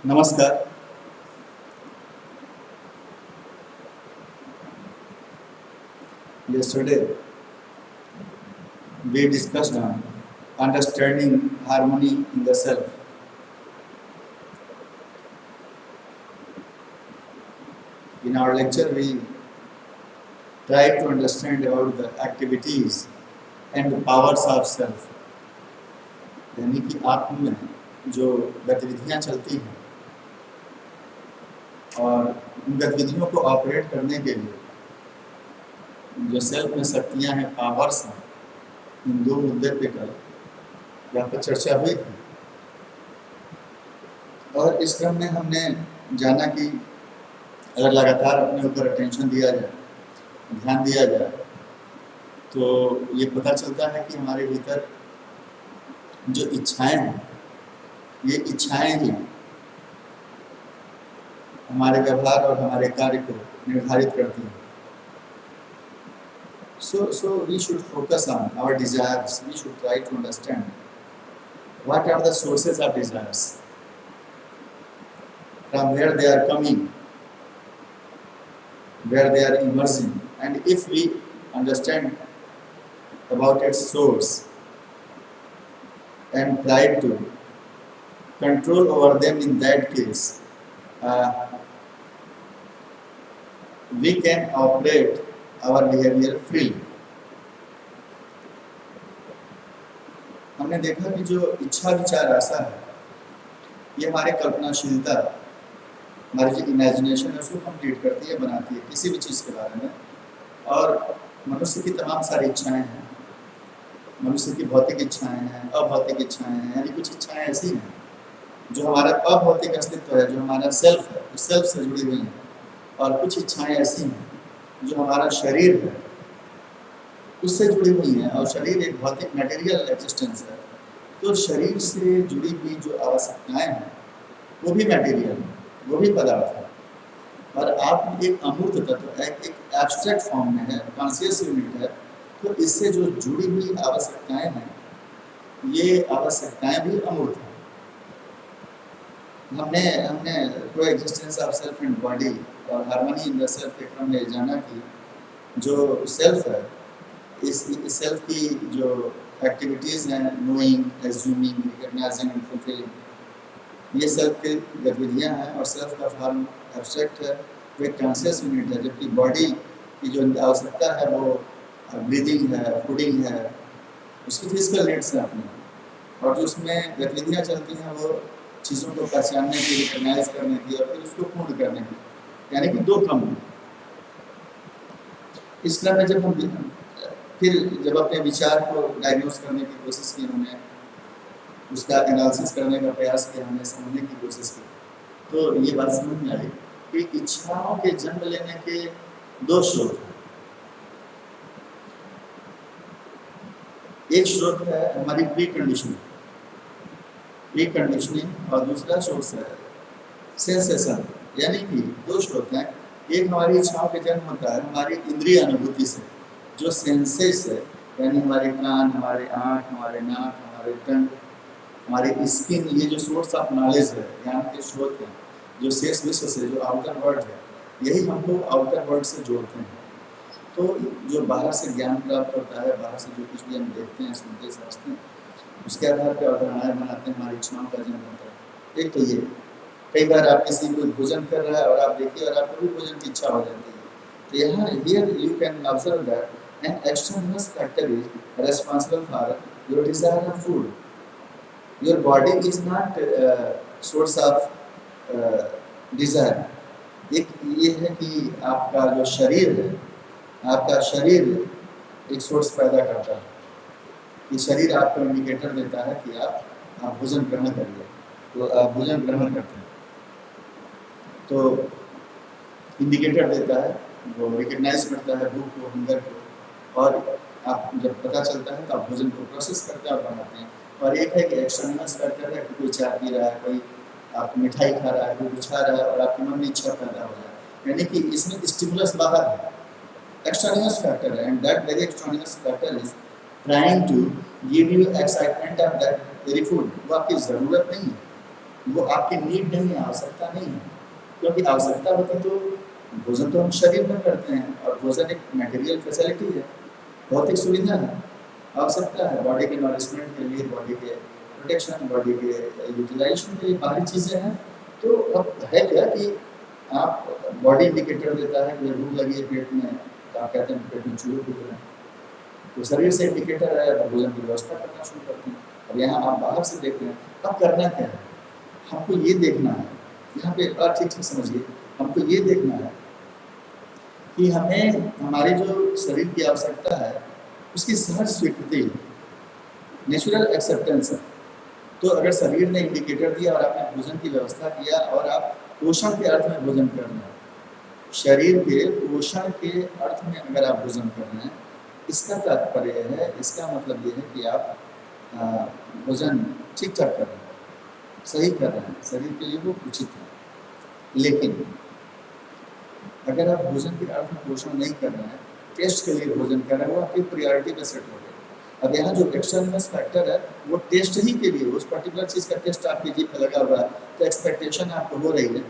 नमस्कार। Yesterday we discussed on understanding harmony in the self. In our lecture, we tried to understand about the activities and the powers of self. यानी कि आत्म में जो गतिविधियां चलती हैं और उन गतिविधियों को ऑपरेट करने के लिए जो सेल्फ में शक्तियां हैं, पावर्स हैं, इन दो मुद्दे पे कल यहाँ पर चर्चा हुई थी। और इस क्रम में हमने जाना कि अगर लगातार अपने ऊपर अटेंशन दिया जाए, ध्यान दिया जाए, तो ये पता चलता है कि हमारे भीतर जो इच्छाएं हैं, ये इच्छाएं ही हमारे व्यवहार और हमारे कार्य को निर्धारित करती हैं। So we should focus on our desires. We should try to understand what are the sources of desires, from where they are coming, where they are emerging, and if we understand about its source and try to control over them, in that case we can operate our behavior freely. हमने देखा कि जो इच्छा विचार आशा है, ये हमारे कल्पनाशीलता, हमारी जो इमेजिनेशन है उसको कंप्लीट करती है, बनाती है किसी भी चीज़ के बारे में। और मनुष्य की तमाम सारी इच्छाएं हैं, मनुष्य की भौतिक इच्छाएं हैं, अभौतिक इच्छाएं हैं, यानी कुछ इच्छाएं ऐसी हैं जो हमारा अभौतिक अस्तित्व है, जो हमारा सेल्फ है, उस सेल्फ से जुड़ी हुई हैं। और कुछ इच्छाएं ऐसी हैं जो हमारा शरीर है, उससे जुड़ी हुई हैं। और शरीर एक भौतिक मटेरियल एग्जिस्टेंस है, तो शरीर से जुड़ी हुई जो आवश्यकताएं हैं वो भी मटेरियल है, वो भी पदार्थ है। और आप एक अमूर्त तत्व है, एक एब्स्ट्रैक्ट फॉर्म में है, कॉन्शियस यूनिट है, तो इससे जो जुड़ी हुई आवश्यकताएं हैं, ये आवश्यकताएं भी अमूर्त हैं। हमने को existence of self and body और हार्मनी इन द सेल्फ के क्रम में जाना कि जो सेल्फ है, इस सेल्फ की जो एक्टिविटीज़ हैं, knowing, assuming, recognising and fulfilling, ये सेल्फ की गतिविधियाँ हैं। और सेल्फ का फॉर्म एब्स्ट्रैक्ट है, वो एक कॉन्शियस यूनिट है, जबकि बॉडी की जो आवश्यकता है वो ब्रीदिंग है, फूडिंग है, उसकी फिजिकल नीड्स है अपनी। और जो उसमें गतिविधियाँ चलती हैं वो चीज़ों को पहचानने की, रिकग्नाइज करने की और फिर उसको पूर्ण करने की, यानी कि दो क्रम में। इस क्रम में जब अपने विचार को डायग्नोस करने की कोशिश की, हमने उसका एनालिसिस करने का प्रयास किया, हमने समझने की कोशिश की, तो ये बात समझ में आई कि इच्छाओं के जन्म लेने के दो स्रोत हैं। एक स्रोत है हमारी प्री कंडीशनिंग और दूसरा सोर्स है सेंसेशन। यानी कि दो स्रोत हैं। एक हमारी इच्छाओं के जन्म होता है हमारी इंद्रिय अनुभूति से, जो सेंसेस है, यानी हमारे कान, हमारे आँख, हमारे नाक, हमारे टंग, हमारी स्किन, ये जो सोर्स ऑफ नॉलेज है, ज्ञान के स्रोत हैं, जो शेष विश्व से, जो आउटर वर्ल्ड है, यही हमको आउटर वर्ल्ड से जोड़ते हैं। तो जो बाहर से ज्ञान प्राप्त होता है, बाहर से जो कुछ भी हम देखते हैं, सुनते, समझते हैं, उसके आधार पर अवधारणाएं बनाते हैं, हमारी इच्छाओं का जन्म होता है। एक तो ये, कई बार आप किसी को भोजन कर रहा है और आप देखिए और आपको भी भोजन की इच्छा हो जाती है, तो यहाँ here you can observe that an external factor is responsible for your desire of food. Your body is not source of desire. एक ये है कि आपका जो शरीर है, आपका शरीर एक सोर्स पैदा करता है कि शरीर आपको इंडिकेटर देता है कि आप भोजन ग्रहण करिए, तो आप भोजन ग्रहण करते हैं, तो इंडिकेटर देता है, वो रिकग्नाइज करता है भूख को, हंगर को, और आप जब पता चलता है तो आप भोजन को प्रोसेस करते हैं और बनाते हैं। और एक है कि एक्सटर्नल फैक्टर है कि कोई चाय पी रहा है, कोई आप मिठाई खा रहा है, कोई कुछ खा रहा है और आपके मन में इच्छा पैदा हो जाए, यानी कि इसमें स्टिमुलस बाहर है, extraneous factor, and that very extraneous factor is trying to give you excitement of that very food। वो आपकी ज़रूरत नहीं है, वो आपकी नीड नहीं है, आवश्यकता नहीं है। क्योंकि आवश्यकता होती तो भोजन तो हम शरीर में करते हैं, और भोजन एक मटेरियल फैसिलिटी है, भौतिक सुविधा है, आवश्यकता है बॉडी के नॉरिशमेंट के लिए, बॉडी के प्रोटेक्शन, बॉडी के यूटिलाइजेशन के लिए बाहरी चीज़ें हैं। तो अब है क्या कि आप बॉडी इंडिकेटर देता है कि भूख लगी है पेट में, तो आप कहते हैं पेट में चूहे कूद रहे हैं, तो शरीर से इंडिकेटर है, तो भोजन की व्यवस्था करना शुरू करते हैं। अब यहाँ आप बाहर से देख रहे हैं, अब करना क्या है, हमको ये देखना है, यहाँ पे बात ठीक ठीक समझिए, हमको ये देखना है कि हमें हमारी जो शरीर की आवश्यकता है उसकी सहज स्वीकृति, नेचुरल एक्सेप्टेंस है। तो अगर शरीर ने इंडिकेटर दिया और आपने भोजन की व्यवस्था किया और आप पोषण के अर्थ में भोजन कर रहे हैं, शरीर के पोषण के अर्थ में अगर आप भोजन कर रहे हैं, इसका तात्पर्य है, इसका मतलब ये है कि आप भोजन ठीक ठाक कर रहे हैं, सही कर रहे हैं, शरीर के लिए वो उचित है। लेकिन अगर आप भोजन के अर्थ में पोषण नहीं कर रहे हैं, टेस्ट के लिए भोजन कर रहे हैं, वो आपकी प्रायोरिटी पे सेट हो गया। अब यहाँ जो एक्सटर्नल फैक्टर है वो टेस्ट ही के लिए, उस पर्टिकुलर चीज़ का टेस्ट आपकी जीभ पे लगा हुआ है, तो एक्सपेक्टेशन आपको हो रही है,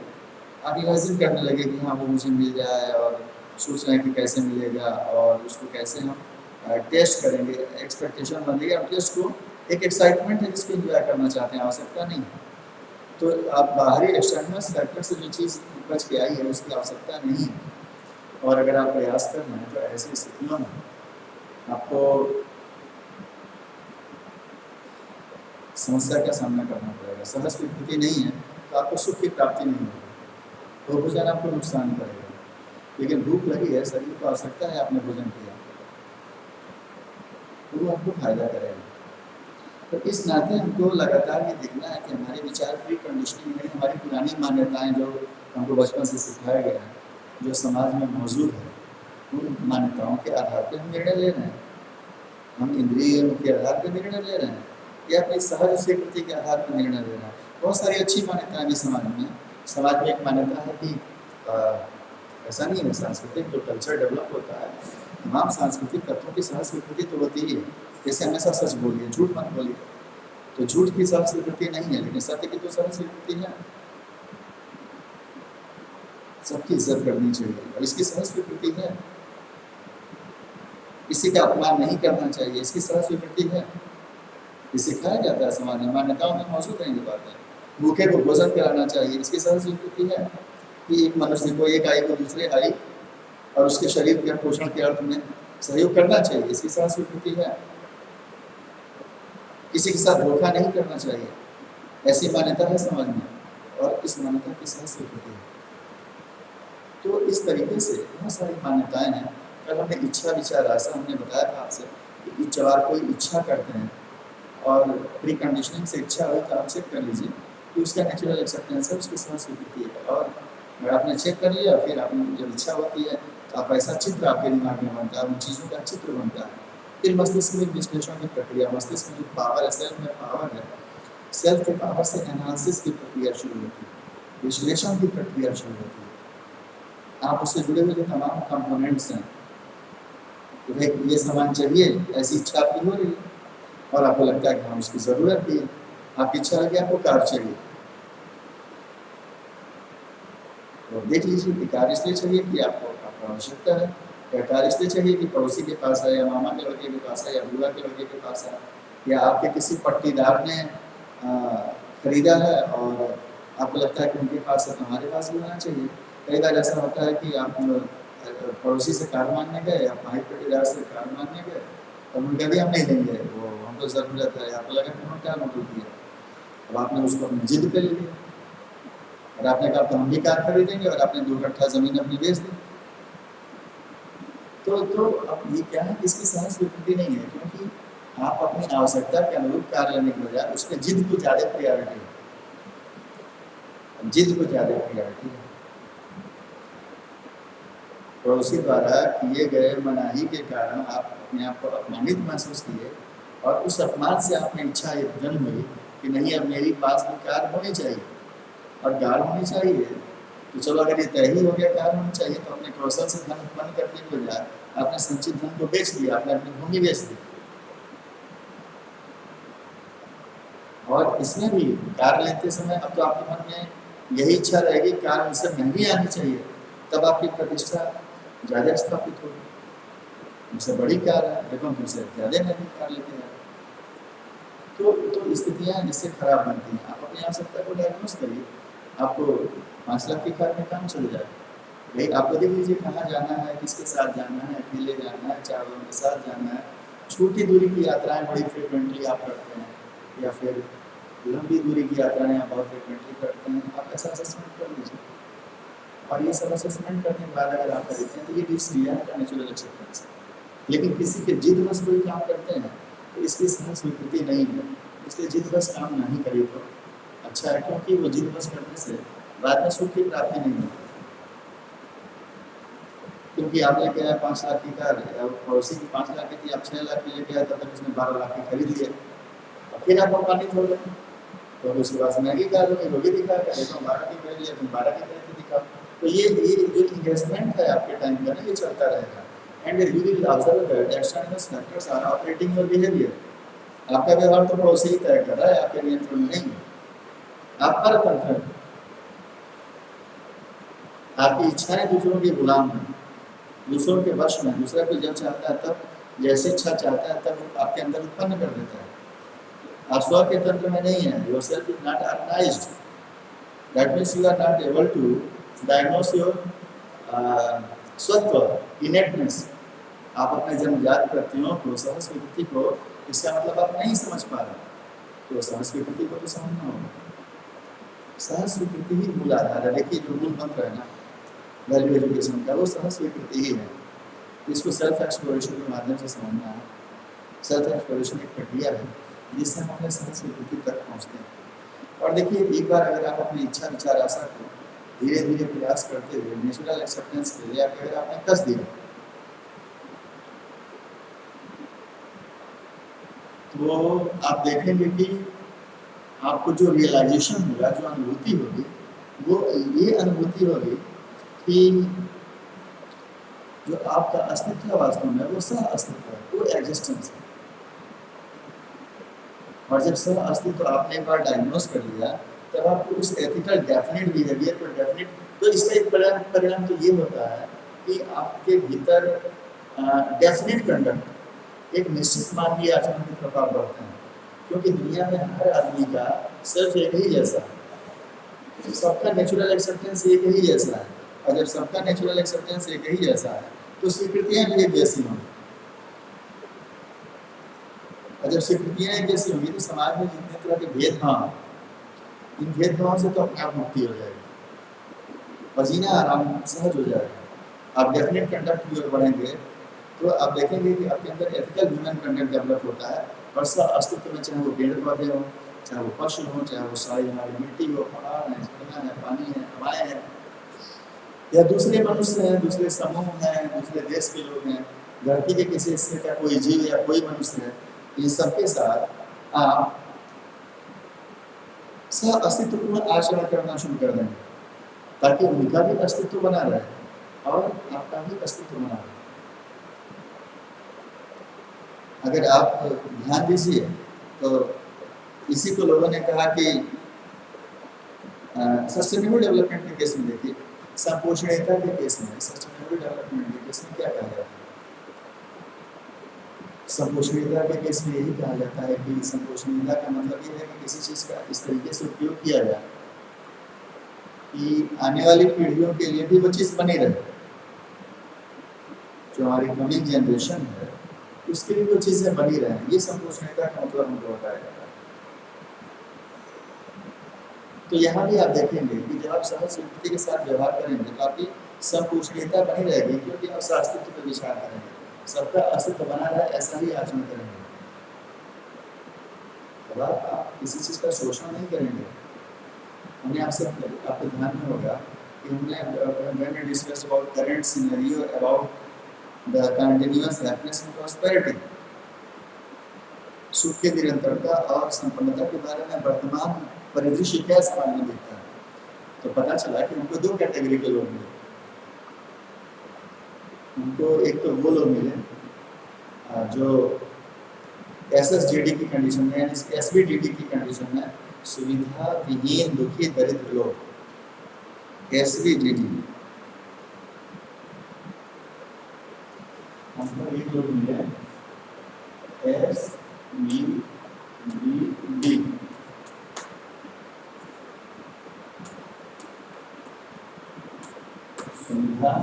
आप इमेजिन करने लगे कि हाँ वो मुझे मिल जाए, और सोच रहे हैं कि कैसे मिलेगा और उसको कैसे हम टेस्ट करेंगे, एक्सपेक्टेशन बन गई। और टेस्ट को एक एक्साइटमेंट है जिसको एंजॉय करना चाहते हैं, आवश्यकता नहीं है। तो आप बाहरी एक्सटर्नल फैक्टर से जो चीज़ बच के आई है उसकी आवश्यकता नहीं है। और अगर आप प्रयास कर रहे हैं तो ऐसी स्थितियों में आपको समस्या का सामना करना पड़ेगा। सहज स्वीकृति नहीं है तो आपको सुख की प्राप्ति नहीं होगी, तो भोजन आपको नुकसान करेगा। लेकिन भूख लगी है, शरीर को आवश्यकता है, आपने भोजन किया तो वो आपको फायदा करेगा। तो इस नाते हमको लगातार ये देखना है कि हमारे विचार प्री कंडीशनिंग में हमारी पुरानी मान्यताएं जो हमको बचपन से सिखाया गया है, जो समाज में मौजूद है, उन मान्यताओं के आधार पर हम निर्णय ले रहे हैं। हम इंद्रियों के आधार पर निर्णय ले रहे हैं या अपनी सहज स्वीकृति के आधार पर निर्णय ले रहे हैं। बहुत सारी अच्छी मान्यताएं भी समाज में हैं। समाज में एक मान्यता है कि ऐसा नहीं है, सांस्कृतिक जो कल्चर डेवलप होता है, तमाम सांस्कृतिक तत्वों की सहज स्वीकृति तो होती ही है। जैसे हमेशा सच बोलिए, झूठ मत बोलिए, तो झूठ की सहज स्वीकृति नहीं है, लेकिन सत्य की तो सहज स्वीकृति है। सबकी इज्जत करनी चाहिए और इसकी सहज स्वीकृति है। किसी का अपमान नहीं करना चाहिए, इसकी सहज स्वीकृति है। ये सिखाया जाता है समाज में, मान्यताओं में मौजूद है ये बातें। भूखे को भोजन कराना चाहिए, इसकी सहज स्वीकृति है कि एक मनुष्य को, एक आई को दूसरे आई और उसके शरीर के पोषण के अर्थ में सहयोग करना चाहिए, इसकी सहज स्वीकृति है। किसी के साथ धोखा नहीं करना चाहिए, ऐसी मान्यता है समाज में, और इस मान्यता की सहज स्वीकृति है। तो इस तरीके से बहुत सारी मान्यताएं हैं। कल हमने इच्छा विचार आशा हमने बताया था आपसे कि जब आप कोई इच्छा करते हैं और प्री कंडीशनिंग से इच्छा हुई तो आप चेक कर लीजिए कि उसका नेचुरल एक्सेप्टेंस है, उसकी सहज स्वीकृति है। और अगर आपने चेक कर लिया, फिर आपने जब इच्छा होती है तो आप ऐसा चित्र आपके दिमाग में बनता है, उन चीज़ों का चित्र बनता है। फिर मस्तिष्क में विश्लेषण की प्रक्रिया, मस्तिष्क में जो पावर है, सेल्फ में पावर है, सेल्फ के पावर से एनालिसिस की प्रक्रिया शुरू होती है, विश्लेषण की प्रक्रिया शुरू होती है। आप उससे जुड़े हुए जो तमाम कंपोनेंट्स हैं, तो भाई ये सामान चाहिए, ऐसी इच्छा आपकी हो रही है और आपको लगता है कि हाँ उसकी ज़रूरत भी है। आपकी इच्छा है कि आपको कार चाहिए, तो देख लीजिए कि कार इसलिए चाहिए कि आपको आवश्यकता है, या कार इसलिए चाहिए कि पड़ोसी के पास है, या मामा के लड़के के पास है, या बुआ के लड़के के पास है, या आपके किसी पट्टीदार ने खरीदा है और आपको लगता है कि उनके पास है तो हमारे पास भी होना चाहिए। कई बार ऐसा होता है कि आप पड़ोसी से कार मांगने गए, या भाई पट्टीदार से कार मांगने गए और उनका भी हम नहीं देंगे, वो हमको ज़रूरत है, आपको लगा कि उन्होंने क्या मतलब दिया। अब आपने उसको अपनी जिद पे ले लिया और आपने कहा तो हम भी कार खरीदेंगे, और आपने 2 कट्ठा ज़मीन अपनी बेच दी। तो अब ये क्या है, इसकी सहज स्वीकृति नहीं है, क्योंकि आप अपनी आवश्यकता के अनुरूप कार लेने के बजाय उसमें जिद को ज़्यादा प्रायोरिटी है, जिद को ज़्यादा प्रायोरिटी है। पड़ोसी द्वारा किए गए मनाही के कारण आप अपने आप को अपमानित महसूस किए, और उस अपमान से आपने इच्छा ये जन्म हुई कि नहीं अब मेरी पास में कार होनी चाहिए, और कार होनी चाहिए तो चलो अगर ये तय ही हो गया कार होनी चाहिए, तो अपने कौशल से धन उत्पन्न करने के बजाय आपने संचित धन को बेच दिया, आपने अपनी भूमि बेच दी। और इसमें भी कार लेते समय अब तो आपके मन में यही इच्छा रहेगी कार उनसे महंगी आनी चाहिए, तब आपकी प्रतिष्ठा ज़्यादा स्थापित होगी। उनसे बड़ी कार है देखो हम तुमसे ज़्यादा महंगी कार लेके आए। तो स्थितियाँ जिससे खराब बनती हैं। आप अपनी आवश्यकता को डायग्नोस करिए, आपको 5 लाख की कार में काम चल जाए। भाई आपको देख लीजिए कहाँ जाना है, किसके साथ जाना है, अकेले जाना है, 4 लोगों के साथ जाना है, छोटी दूरी की यात्राएँ बड़ी फ्रीक्वेंटली आप करते हैं या फिर लंबी दूरी की यात्राएँ आप बहुत फ्रीक्वेंटली करते हैं, आप ऐसा असेसमेंट कर लीजिए। और ये सब असेसमेंट करने के बाद अगर आप खरीदते हैं तो ये डिस लिया है नेचुरल एक्सेप्टेंस। लेकिन किसी के जिद बस कोई काम करते हैं तो इसकी सही स्वीकृति नहीं है, इसलिए जिद बस काम नहीं करिए तो अच्छा है, क्योंकि वो जिद बस करने से बाद में सुख की प्राप्ति नहीं होती। क्योंकि आप लेके आए 5 लाख की कार, पड़ोसी की 5 लाख की थी, आप 6 लाख की लेके आए, तब तक उसने 12 लाख की खरीद लिया और फिर आप अपमानित हो गए। तो उसके पास महंगी कार होगी, वो भी दिखा कर देखो 12 की खरीद लिया, तुम 12 की खरीद के दिखाओ। तो ये जो इन्वेस्टमेंट है आपके टाइम का ना, ये चलता रहेगा। And you will observe that external factors are operating your behaviour. आपका व्यवहार तो पड़ोसी ही तय कर रहा है, आपके नियंत्रण में नहीं है। आप पर तंत्र हैं, आपकी इच्छाएं दूसरों की गुलाम हैं, दूसरों के वश में। दूसरा कोई जब चाहता है तब जैसे इच्छा चाहता है तब आपके अंदर उत्पन्न कर देता है। आप स्व के तंत्र में नहीं है, your self is not organized, that means you are not able to diagnose your स्वत्व इनेटनेस। आप अपने जन्मजात प्रत्ययों को, सह स्वीकृति को, इसका मतलब आप नहीं समझ पा रहे, तो सह स्वीकृति को तो समझना होगा। सह स्वीकृति ही मूल आधार है। देखिए जो मूल मंत्र है ना वैल्यू एजुकेशन का, वो सह स्वीकृति ही है। इसको सेल्फ एक्सप्लोरेशन के माध्यम से समझना है। सेल्फ एक्सप्लोरेशन एक प्रक्रिया है जिससे हम अपने सह स्वीकृति तक पहुँचते हैं। और देखिए एक बार अगर आप अपनी इच्छा विचार आशा को धीरे धीरे प्रयास करते हुए नेचुरल एक्सेप्टेंस के लिए अगर आपने कस दिया, तो आप देखेंगे कि आपको जो रियलाइजेशन होगा, जो अनुभूति होगी, वो ये अनुभूति होगी कि जो आपका अस्तित्व है वास्तव में वो सह अस्तित्व है, वो एग्जिस्टेंस है। और जब सह अस्तित्व आपने एक बार डायग्नोस कर लिया, तब आपको उस एथिकल डेफिनेट बिहेवियर को डेफिनेट, तो इसका एक परिणाम तो ये होता है कि आपके भीतर डेफिनेट कंडक्ट, एक निश्चित मानवीय आचरण के प्रभाव बढ़ते हैं। क्योंकि दुनिया में हर आदमी का सिर्फ एक ही जैसा है, सबका नेचुरल एक्सेप्टेंस एक ही जैसा है। और जब सबका नेचुरल एक्सेप्टेंस एक ही जैसा है तो स्वीकृतियाँ भी एक जैसी होंगी। और जब स्वीकृतियाँ एक जैसी होंगी तो समाज में जितने तरह के भेदभाव, इन भेदभावों से तो अपने आप मुक्ति हो जाएगी और जीना आराम सहज हो जाएगा। आप डेफिनेट कंडक्ट की ओर बढ़ेंगे तो आप देखेंगे कि आपके अंदर एथिकल ह्यूमन कंडक्ट डेवलप होता है। और सब अस्तित्व में, चाहे वो पेड़ पौधे हों, चाहे वो पशु हों, चाहे वो सारी हमारी मिट्टी हो, पहाड़ है, झरना है, पानी है, हवाएं हैं, या दूसरे मनुष्य हैं, दूसरे समूह हैं, दूसरे देश के लोग हैं, धरती के किसी हिस्से का कोई जीव या कोई मनुष्य है, इन सबके साथ आप सह अस्तित्वपूर्ण आचरण करना शुरू कर देंगे ताकि उनका भी अस्तित्व बना रहे और आपका भी अस्तित्व बना रहे। अगर आप ध्यान दीजिए तो इसी को लोगों ने कहा कि सस्टेनेबल डेवलपमेंट के केस में देखिए, संपोषणीयता के केस में, सस्टेनेबल डेवलपमेंट के केस में क्या कहा जाता है? संपोषणीयता के केस में यही कहा जाता है कि संपोषणीयता का मतलब ये है कि किसी चीज़ का इस तरीके से उपयोग किया जाए कि आने वाली पीढ़ियों के लिए भी वो चीज़ बनी रहे। जो हमारी कमिंग जनरेशन है उसके लिए वो चीज़ें बनी रहें, ये संपोषणीयता का मतलब हमको बताया जाता है। तो यहाँ भी आप देखेंगे कि जब आप सह स्वीकृति के साथ व्यवहार करेंगे तो आपकी संपोषणीयता बनी रहेगी, क्योंकि आप अस्तित्व पर विचार करेंगे, सबका अस्तित्व बना रहे ऐसा ही आचरण करेंगे। तब आप किसी चीज़ का शोषण नहीं करेंगे। हमने आपसे, आपके ध्यान में होगा कि हमने discuss about current scenario about the continuous happiness and prosperity, सुख की निरंतरता और संपन्नता के बारे में वर्तमान परिदृश्य क्या समाज में दिखता है। तो पता चला कि हमको 2 कैटेगरी के लोग मिले। उनको एक तो वो लोग मिले जो एसएसडीडी की कंडीशन में यानी एसबीडीडी की कंडीशन में सुविधा विहीन दुखी दरिद्र लोग, एसबीडीडी हमको एक लोग मिले एसबीडीडी सुविधा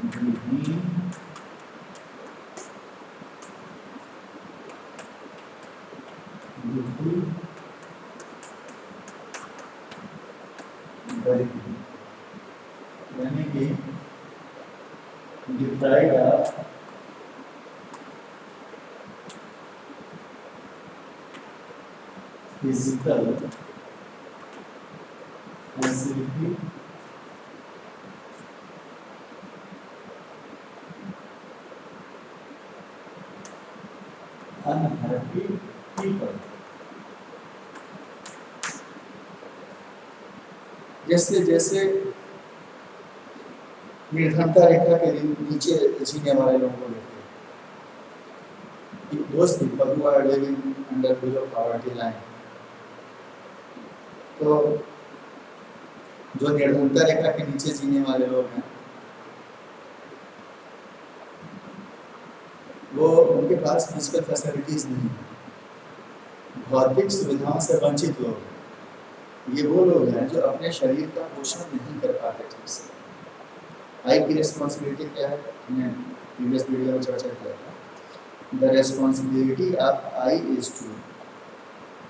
विहीन दुखी दरिद्र यानी कि deprived of physical facility unhappy people. जैसे जैसे निर्धनता रेखा के नीचे जीने वाले लोगों को देखते हैं, those people who are living under below poverty line, तो जो निर्धनता रेखा के नीचे जीने वाले लोग हैं वो उनके पास फिजिकल फैसिलिटीज नहीं है, भौतिक सुविधाओं से वंचित लोग, ये वो लोग हैं जो अपने शरीर का पोषण नहीं कर पाते ठीक से। आई की रिस्पॉन्सिबिलिटी क्या है, मैंने प्रीवियस वीडियो में चर्चा किया था। The responsibility of I is to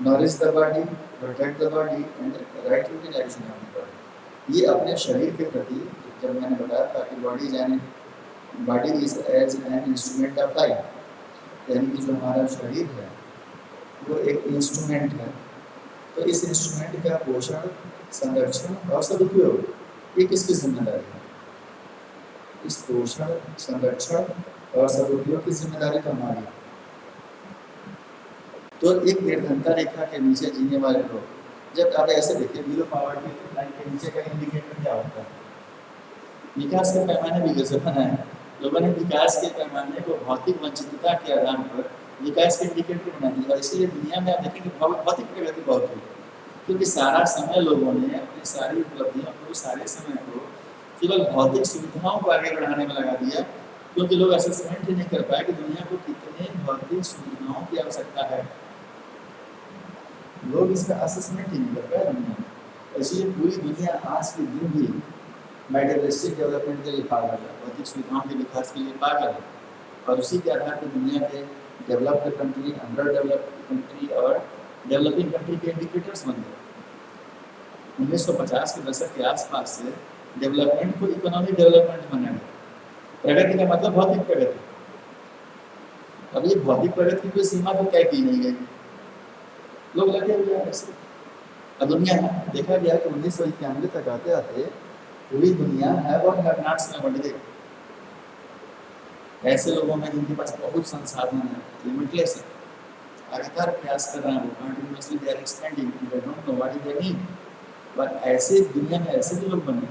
nourish the body, protect the body and right utilisation of the body. ये अपने शरीर के प्रति, जब मैंने बताया था कि body is as an instrument of I, यानी कि जो हमारा शरीर है वो एक इंस्ट्रूमेंट है, तो इस इंस्ट्रूमेंट का पोषण, संरक्षण और सदुपयोग ये किसकी जिम्मेदारी है? इस पोषण, संरक्षण और सदुपयोग की जिम्मेदारी तो हमारी। तो एक निर्धनता रेखा के नीचे जीने वाले लोग, जब आप ऐसे देखिए बिलो पॉवर्टी लाइन के नीचे का इंडिकेटर क्या होता है? विकास के पैमाने भी कैसे बनाए? लोगों ने विकास के पैमाने को भौतिक वंचितता के आधार पर विकास के इंडिकेटर बना दिया, इसलिए दुनिया में आप देखेंगे भौतिक प्रगति बहुत हुई, क्योंकि सारा समय लोगों ने अपनी सारी उपलब्धियों को, सारे समय को केवल भौतिक सुविधाओं को आगे बढ़ाने में लगा दिया, क्योंकि लोग असेसमेंट ही नहीं कर पाए कि दुनिया को कितने भौतिक सुविधाओं की आवश्यकता है। लोग इसका असेसमेंट ही नहीं कर पाए दुनिया में, इसलिए पूरी दुनिया आज के दिन भी मेटेरियलिस्टिक डेवलपमेंट के लिए पागल है, भौतिक सुविधाओं के विकास के लिए पागल है, और उसी के आधार पर दुनिया के developed country, under developed country और डेवलपिंग कंट्री के इंडिकेटर्स बन गए। 1950 के दशक के आसपास से डेवलपमेंट को इकोनॉमिक डेवलपमेंट बनाया गया। प्रगति का मतलब भौतिक प्रगति। अब ये भौतिक प्रगति की कोई सीमा तो तय की नहीं गई, लोग लगे हुए हैं ऐसे। अब दुनिया देखा गया कि 1991 तक आते आते पूरी दुनिया हैव और हैव नॉट्स में बंट गई। ऐसे लोगों में जिनके पास बहुत संसाधन है, लिमिटलेस है, लगातार प्रयास कर रहे हैं, वो continuously they are expending, they don't know what is their need. पर ऐसे दुनिया में ऐसे भी लोग बने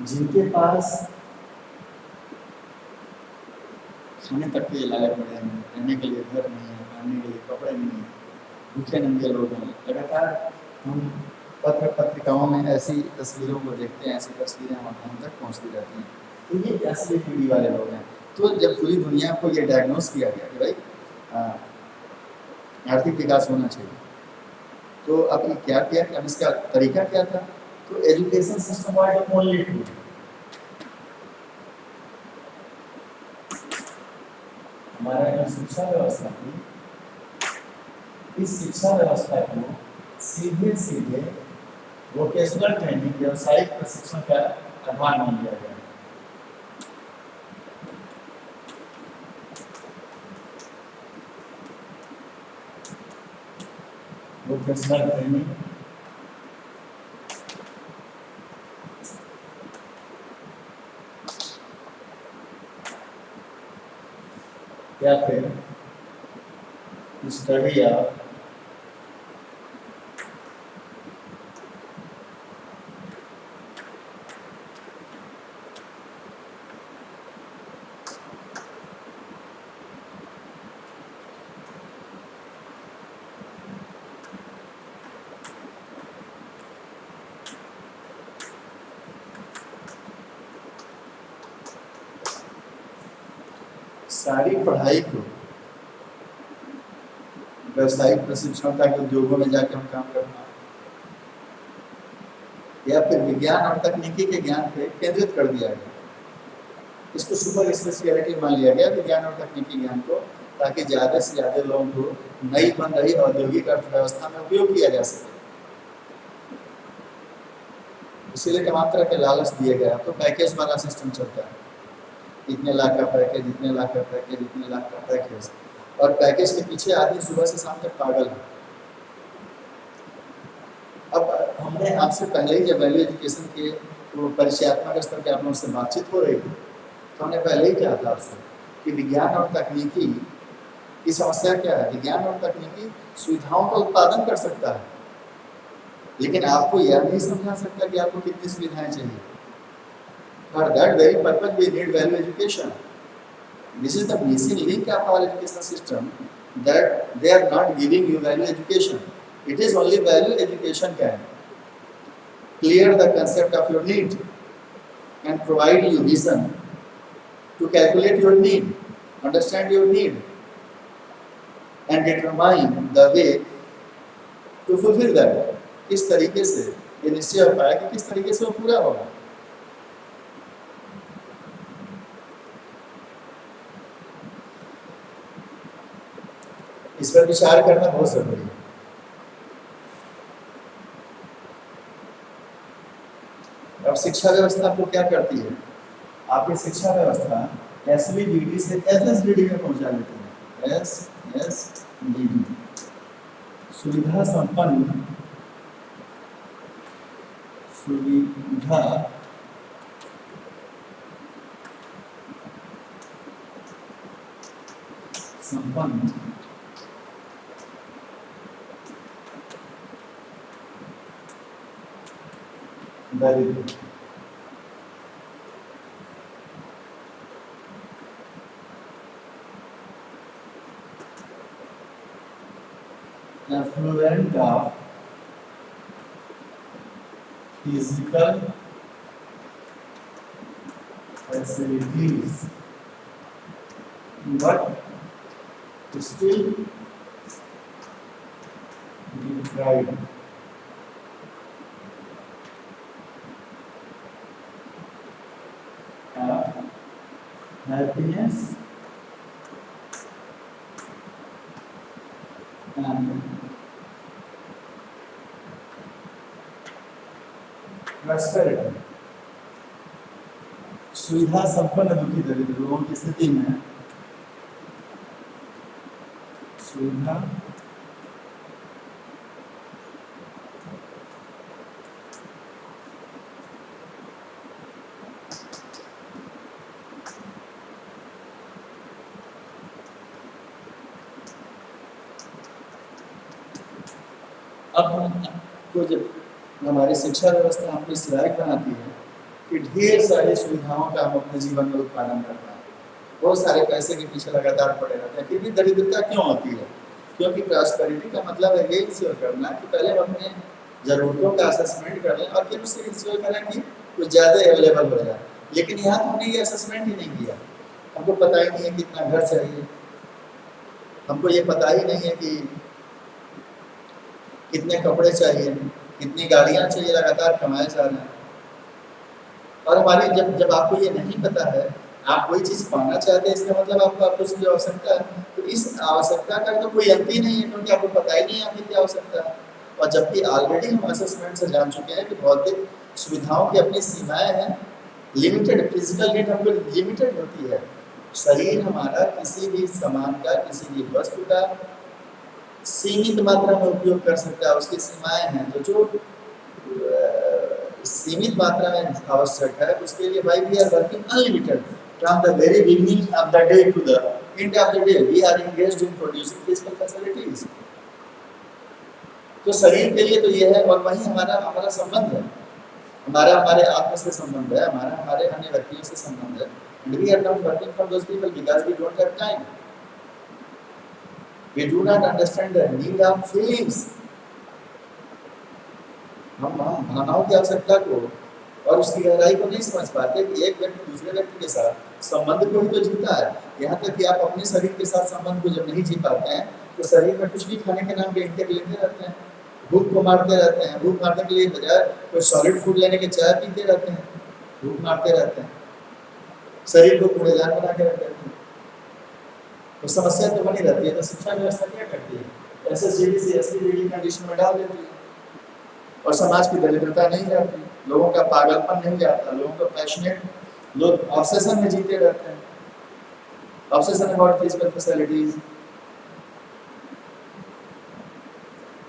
जिनके पास खाने तक के लायक पड़े हैं, रहने के लिए घर नहीं है, पहनने के लिए कपड़े नहीं है, भूखे नंगे लोग हैं। लगातार हम पत्रिकाओं में ऐसी तस्वीरों को देखते हैं, ऐसी तस्वीरें हम तक पहुंचती रहती हैं। तो ये असली पीढ़ी वाले लोग हैं। तो जब पूरी दुनिया को ये डायग्नोस किया गया कि भाई आर्थिक विकास होना चाहिए, तो अब ये क्या किया कि अब इसका तरीका क्या था? तो education system wide only to, हमारा जो शिक्षा व्यवस्था थी, इस शिक्षा व्यवस्था को सीधे सीधे वोकेशनल ट्रेनिंग, व्यावसायिक प्रशिक्षण का आधार मान लिया गया। वोकेशनल ट्रेनिंग या फिर स्टडी ऑफ सारी पढ़ाई को व्यवसायिक प्रशिक्षण ताकि उद्योगों में जाके हम काम करना, या फिर विज्ञान और तकनीकी के ज्ञान पे केंद्रित कर दिया गया। इसको सुपर स्पेशलिटी मान लिया गया विज्ञान और तकनीकी ज्ञान को, ताकि ज़्यादा से ज़्यादा लोगों को नई बन रही औद्योगिक अर्थव्यवस्था में उपयोग किया जा सके। इसीलिए तमाम तरह के लालच दिए गए। अब तो पैकेज वाला सिस्टम चलता है, इतने लाख का पैकेज, इतने लाख का पैकेज, इतने लाख का पैकेज, और पैकेज के पीछे आदमी सुबह से शाम तक पागल है। अब हमने आपसे पहले ही जब वैल्यू एजुकेशन के परिचयात्मक स्तर के आप लोगों से बातचीत हो रही थी, तो हमने पहले ही कहा था आपसे कि विज्ञान और तकनीकी की समस्या क्या है। विज्ञान और तकनीकी सुविधाओं का उत्पादन कर सकता है, लेकिन आपको यह नहीं समझा सकता कि आपको कितनी सुविधाएं चाहिए। For that very purpose we need value education. This is the missing link of our education system, that they are not giving you value education. It is only value education can clear the concept of your need and provide you vision to calculate your need, understand your need, and determine the way to fulfill that. किस तरीके से ये निश्चय हो पाया कि किस तरीके से वो पूरा होगा। इस पर विचार करना बहुत जरूरी है। अब शिक्षा व्यवस्था आपको क्या करती है, आपकी शिक्षा व्यवस्था एसवीडीडी से एसएसडीडी में पहुंचा देती है। एसएसडीडी सुविधा संपन्न, सुविधा संपन्न दरिद्र। Affluent of physical facilities, but still deprived happiness and prosperity। सुविधा संपन्न दुखी दरिद्र लोगों की स्थिति में सुविधा अब हमको जब हमारी शिक्षा व्यवस्था हमको इस लायक बनाती है कि ढेर सारी सुविधाओं का हम अपने जीवन में उत्पादन करते हैं, बहुत सारे पैसे के पीछे लगातार पड़े रहते हैं, फिर भी दरिद्रता क्यों होती है? क्योंकि प्रॉस्पेरिटी का मतलब है ये इंश्योर करना कि पहले हम अपने ज़रूरतों का असेसमेंट कर लें और फिर उससे इंश्योर करें कि कुछ ज़्यादा अवेलेबल हो जाए। लेकिन यहाँ तो हमने ये असेसमेंट ही नहीं किया। हमको पता ही नहीं है कितना घर चाहिए, हमको ये पता ही नहीं है कि कितने कपड़े चाहिए, कितनी गाड़ियाँ चाहिए, लगातार कमाए जा रहे हैं। और हमारी जब आपको ये नहीं पता है, आप कोई चीज़ पाना चाहते हैं, इसका मतलब आपको उसकी आवश्यकता है, तो इस आवश्यकता का तो कोई अंत ही नहीं है, क्योंकि आपको पता ही नहीं है आपकी क्या आवश्यकता है। और जबकि ऑलरेडी हम असेसमेंट से जान चुके हैं कि भौतिक सुविधाओं की अपनी सीमाएं हैं, लिमिटेड फिजिकल नीड हमको लिमिटेड होती है। शरीर हमारा किसी भी सामान का, किसी भी वस्तु का सीमित मात्रा में उपयोग कर सकता है, उसकी सीमाएं हैं। तो जो सीमित मात्रा में आवश्यक है उसके लिए भाई we are working unlimited from the very beginning of the day to the end of the day we are engaged in producing physical facilities. तो शरीर के लिए तो ये है, और वही हमारा संबंध है, हमारे आत्मा से संबंध है, हमारे अन्य व्यक्तियों से संबंध है। And we are not working for those people because we don't have time. We do not understand the need of feelings. हम भावनाओं की आवश्यकता को और उसकी गहराई को नहीं समझ पाते कि एक व्यक्ति दूसरे व्यक्ति के साथ संबंध को ही तो जीता है। यहाँ तक कि आप अपने शरीर के साथ संबंध को जब नहीं जी पाते हैं तो शरीर में कुछ भी खाने के नाम पे इंटेक लेते रहते हैं, भूख को मारते रहते हैं। भूख मारने के लिए बजाय कोई सॉलिड फूड लेने के चाय पीते रहते हैं, भूख मारते रहते हैं, शरीर को कूड़ेदान बना के रख देते हैं। तो समस्या तो बनी रहती है। तो शिक्षा व्यवस्था क्या करती है? ऐसे सीढ़ी से ऐसी कंडीशन में डाल देती है और समाज की दरिद्रता नहीं जाती, लोगों का पागलपन नहीं जाता, लोगों का पैशनेट, लोग ऑब्सेशन में जीते रहते हैं, ऑब्सेशन अबाउट फिजिकल फैसिलिटीज।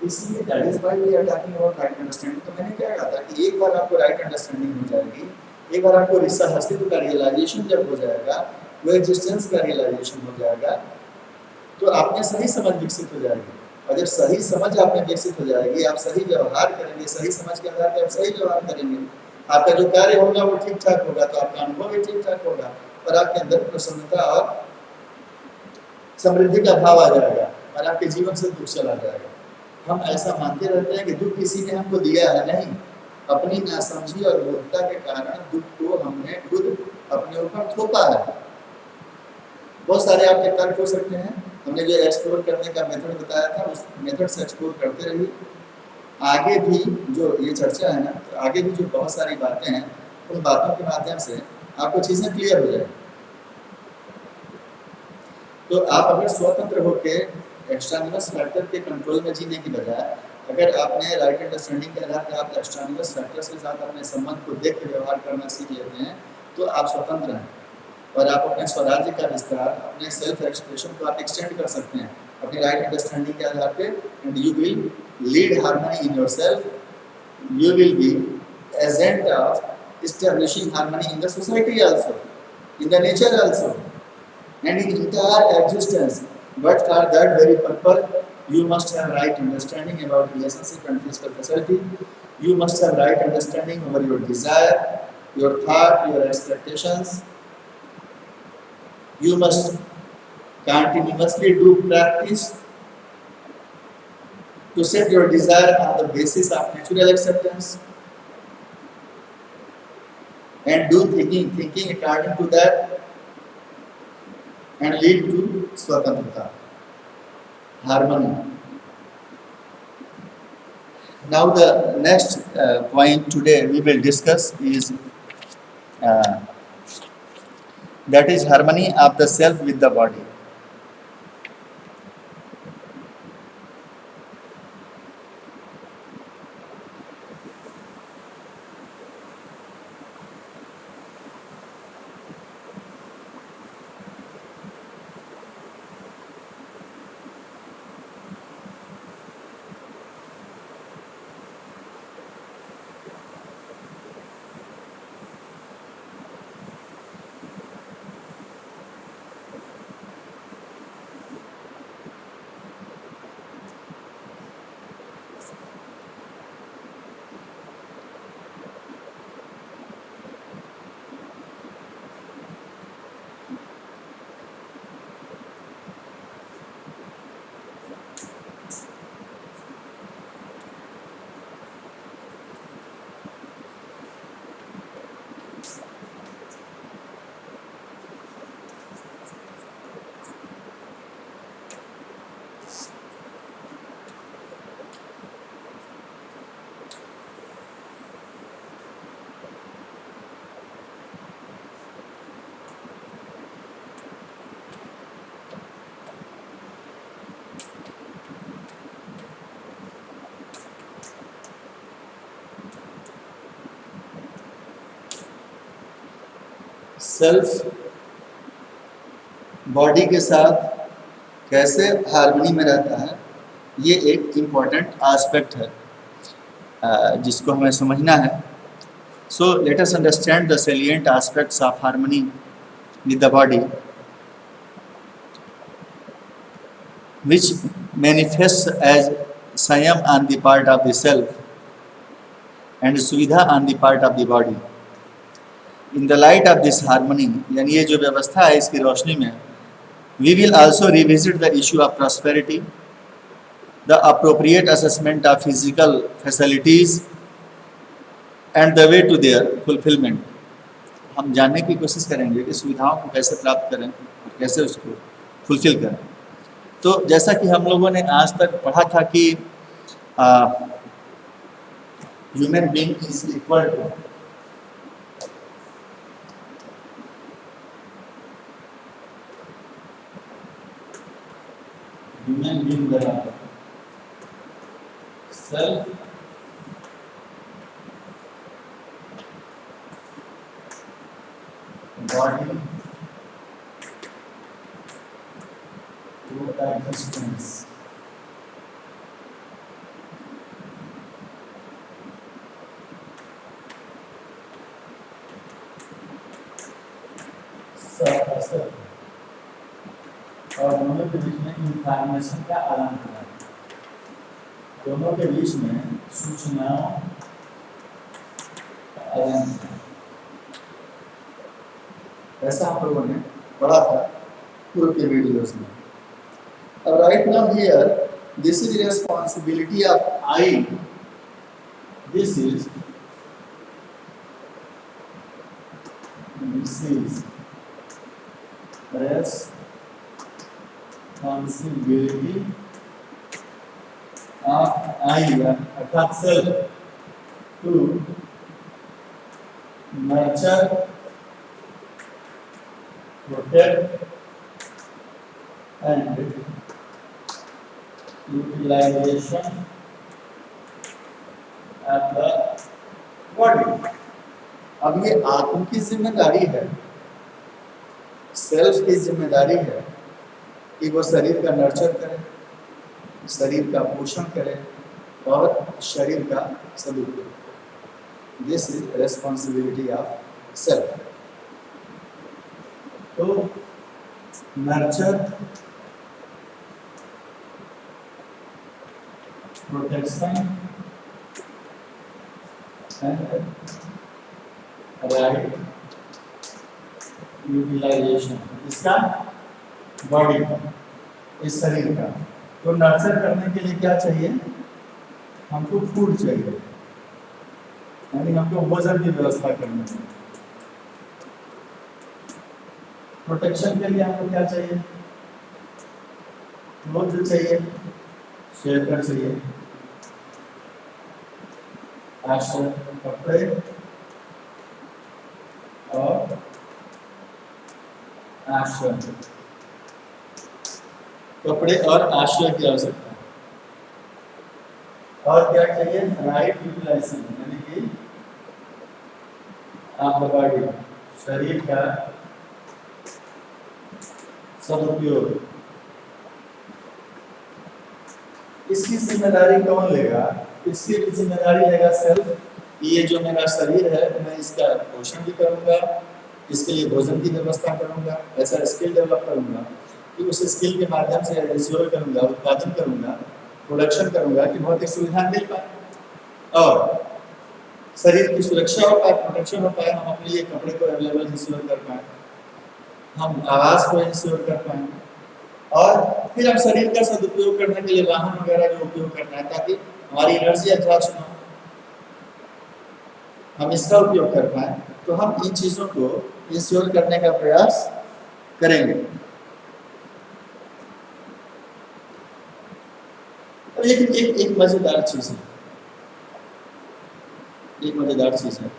इसलिए that is why we are talking about right understanding. तो मैंने क्या कहा था कि एक बार आपको राइट अंडरस्टैंडिंग हो जाएगी, एक बार आपको अस्तित्व का रियलाइजेशन जब हो जाएगा, वो एग्जिस्टेंस का रियलाइजेशन हो जाएगा, तो आप में सही समझ विकसित हो जाएगी। और जब सही समझ आप में विकसित हो जाएगी, आप सही व्यवहार करेंगे, सही समझ के आधार पर आप सही व्यवहार करेंगे, आपका जो कार्य होगा वो ठीक ठाक होगा, तो आपका अनुभव भी ठीक ठाक होगा और आपके अंदर प्रसन्नता और समृद्धि का भाव आ जाएगा और आपके जीवन से दुख चला जाएगा। हम ऐसा मानते रहते हैं कि दुख किसी ने हमको दिया है, नहीं, अपनी नासमझी और मूर्खता के कारण दुख को हमने खुद अपने ऊपर थोपा है। बहुत सारे आपके तर्क हो सकते हैं, हमने जो एक्सप्लोर करने का मेथड बताया था उस मेथड से एक्सप्लोर करते रहिए। आगे भी जो ये चर्चा है ना, तो आगे भी जो बहुत सारी बातें हैं, उन बातों के माध्यम से आपको चीज़ें क्लियर हो जाएगी। तो आप अगर स्वतंत्र होकर एक्सटर्नल फैक्टर के कंट्रोल में जीने की बजाय अगर आपने राइट अंडरस्टैंडिंग के आधार पर आप एक्सटर्नल फैक्टर्स के साथ अपने संबंध को देख के व्यवहार करना सीख लेते हैं, तो आप स्वतंत्र हैं और आप अपने स्वराज्य का विस्तार, अपने सेल्फ एक्सप्रेशन को आप एक्सटेंड कर सकते हैं अपनी राइट अंडरस्टैंडिंग के आधार पे। And you will lead harmony in yourself, you will be agent of establishing harmony in the society also, in the nature also, and in entire existence. But for that very purpose, you must have right understanding about relationship and physical facility. You must have right understanding over your desire, your thought, your expectations. You must continuously do practice to set your desire on the basis of natural acceptance and do thinking according to that and lead to swatantrata, harmony. Now the next point today we will discuss is that is harmony of the self with the body. Self body के साथ कैसे harmony में रहता है, ये एक important aspect है जिसको हमें समझना है। So let us understand the salient aspects of harmony with the body which manifests as संयम on the part of the self and सुविधा on the part of the body. In the light of this harmony, यानी ये जो व्यवस्था है इसकी रोशनी में, we will also revisit the issue of prosperity, the appropriate assessment of physical facilities and the way to their fulfilment. हम जानने की कोशिश करेंगे कि सुविधाओं को कैसे प्राप्त करें और कैसे उसको फुलफिल करें। तो जैसा कि हम लोगों ने आज तक पढ़ा था कि human being is equal to human being बराबर सेल्फ body to existence। और दोनों के बीच में इंफॉर्मेशन का आदान प्रदान, दोनों के बीच में सूचनाओं का आदान प्रदान, ऐसा हम लोगों ने पढ़ा था पूर्व के वीडियोस में। अब right now here this is responsibility of I, this is responsibility of I अर्थात self to nurture, protect and utilization of the body। अब ये आत्म की जिम्मेदारी है, सेल्फ की जिम्मेदारी है कि वो शरीर का नर्चर करे, शरीर का पोषण करे और शरीर का सदुपयोग। This is responsibility of self. तो nurture, protection and right utilization, इसका बॉडी, इस शरीर का। तो नर्चर करने के लिए क्या चाहिए? हमको फूड चाहिए, यानी हमको भोजन की व्यवस्था करनी चाहिए। प्रोटेक्शन के लिए हमको क्या चाहिए? क्लोथ चाहिए, शेल्टर चाहिए, आश्रय, कपड़े और आश्रय, कपड़े और आश्रय की आवश्यकता। और क्या चाहिए? राइट यूटिलाइजेशन, यानी कि आप बॉडी, शरीर का सदुपयोग। इसकी जिम्मेदारी कौन लेगा? इसकी जिम्मेदारी लेगा सेल्फ। ये जो मेरा शरीर है मैं इसका पोषण भी करूंगा, इसके लिए भोजन की व्यवस्था करूंगा, ऐसा स्किल डेवलप करूंगा कि उस स्किल के माध्यम से इंश्योर करूंगा, उत्पादन करूंगा, प्रोडक्शन करूंगा कि भौतिक सुविधा मिल पाए और शरीर की सुरक्षा हो पाए, प्रोटेक्शन हो पाए, हम अपने लिए कपड़े को अवेलेबल इंश्योर कर पाए, हम आवास को इंश्योर कर पाए और फिर हम शरीर का सदुपयोग करने के लिए वाहन वगैरह जो उपयोग करना है ताकि हमारी एनर्जी एग्जॉस्ट ना हो, हम इसका उपयोग कर पाए। तो हम इन चीज़ों को इंश्योर करने का प्रयास करेंगे। तो एक मजेदार चीज़ है, एक मजेदार चीज़ है,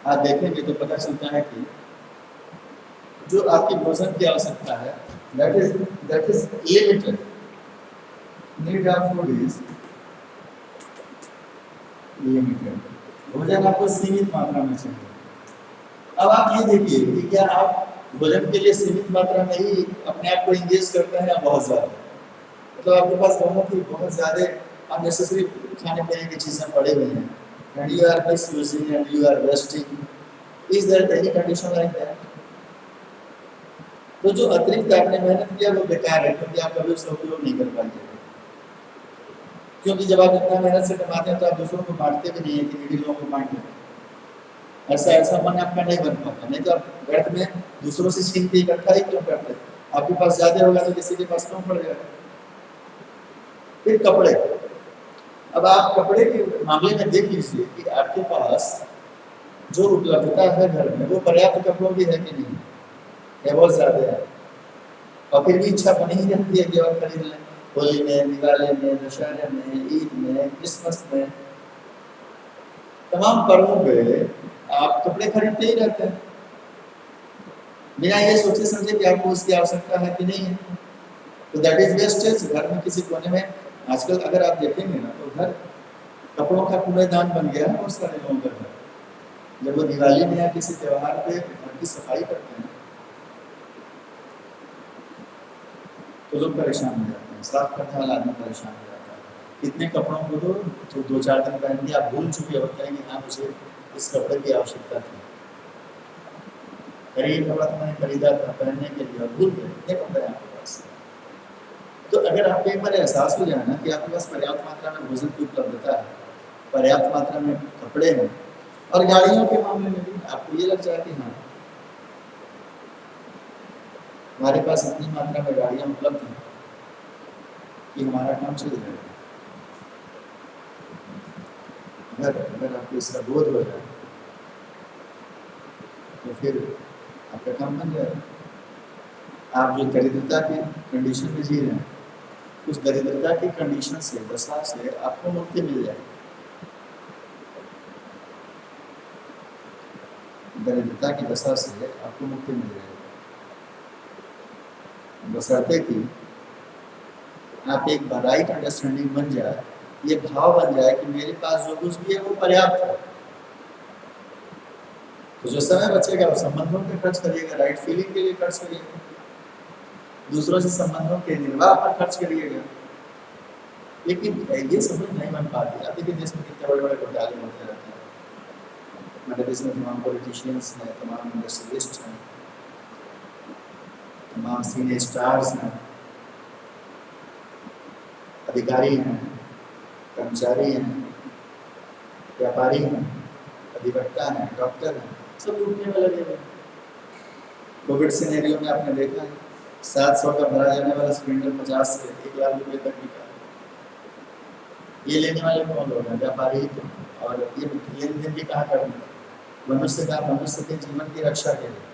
आप देखेंगे तो पता चलता है कि जो आपकी भोजन की आवश्यकता है that is limited, need of food is limited, भोजन आपको सीमित मात्रा में चाहिए। अब आप ये देखिए कि क्या आप भोजन के लिए सीमित मात्रा में ही अपने आप को इंगेज करते हैं या बहुत ज़्यादा? मतलब आपके पास बहुत ज़्यादा अननेसेसरी खाने पीने की चीज़ें पड़े हुए हैं and you are misusing and you are wasting, is there any condition like that? तो जो अतिरिक्त आपने मेहनत किया वो बेकार है क्योंकि आप कभी उसका उपयोग नहीं कर पाएंगे। क्योंकि जब आप इतना मेहनत से कमाते हैं तो आप दूसरों को बांटते भी नहीं है कि नीडी लोगों को बांट दें, ऐसा मन आपका नहीं बन पाता। नहीं तो आप व्यर्थ में दूसरों से छीन के इकट्ठा ही क्यों करते? आपके पास ज़्यादा होगा तो किसी के पास कम पड़ जाएगा। फिर कपड़े, अब आप कपड़े के मामले में देख लीजिए कि आपके पास जो उपलब्धता है घर में वो पर्याप्त कपड़ों की है कि नहीं, या बहुत ज़्यादा है, और फिर भी इच्छा बनी ही रहती है कि और खरीद लें, होली में, दिवाली में, दशहरे में, ईद में, क्रिसमस में, तमाम पर्वों पे आप कपड़े खरीदते ही रहते हैं बिना ये सोचे समझे कि आपको उसकी आवश्यकता है कि नहीं है। तो दैट इज वेस्टेज। घर में किसी कोने में आजकल अगर आप देखेंगे ना तो घर कपड़ों का कूड़ेदान बन गया है बहुत सारे लोगों का घर। जब वो दिवाली में या किसी त्योहार पे घर की सफाई करते हैं तो लोग परेशान हो जाते हैं, साफ करने वाला आदमी परेशान हो जाता है। इतने कपड़ों को तो 2-4 दिन पहन के आप भूल चुके होते हैं कि हाँ मुझे इस कपड़े की आवश्यकता थी, अरे ये कपड़ा तो मैंने खरीदा था पहनने के लिए और भूल गए, इतने कपड़े आपके पास। तो अगर आपको एक बार एहसास हो जाए ना कि आपके पास पर्याप्त मात्रा में भोजन की उपलब्धता है, पर्याप्त मात्रा में कपड़े हैं, और गाड़ियों के मामले में भी आपको ये लग जाए कि हाँ हमारे पास इतनी मात्रा में गाड़ियाँ उपलब्ध हैं कि हमारा काम चल जाएगा। अगर आपको इसका बोध हो जाए तो फिर आपका काम बन जाएगा। आप जो दरिद्रता की कंडीशन में जी रहे हैं उस दरिद्रता की कंडीशन से, दशा से आपको मुक्ति मिल जाएगी। दरिद्रता की दशा से आपको मुक्ति मिल जाएगी, बशर्ते कि आप एक राइट अंडरस्टैंडिंग बन जाए, ये भाव बन जाए कि मेरे पास जो कुछ भी है वो पर्याप्त है। तो जो समय बचेगा वो संबंधों पे खर्च करिएगा, राइट फीलिंग के लिए खर्च करिएगा, दूसरों से संबंधों के निर्वाह पर खर्च करिएगा। लेकिन ये समझ नहीं बन पाती। अब देखिए देश में कितने बड़े बड़े घोटाले होते रहते हैं, हमारे देश में तमाम पॉलिटिशियंस हैं, तमाम इंडस्ट्रियलिस्ट हैं, तमाम सीनियर स्टार्स हैं, अधिकारी हैं, कर्मचारी हैं, व्यापारी हैं, अधिवक्ता हैं, डॉक्टर हैं, सब लूटने में लगे हुए। कोविड सिनेरियो में आपने देखा है 700 का भरा जाने वाला सिलेंडर 50 से 1 लाख रुपए तक बिका। ये लेने वाले कौन लोग हैं? व्यापारी ही तो। और ये लेन देन भी कहाँ करना है? मनुष्य के जीवन की रक्षा के लिए।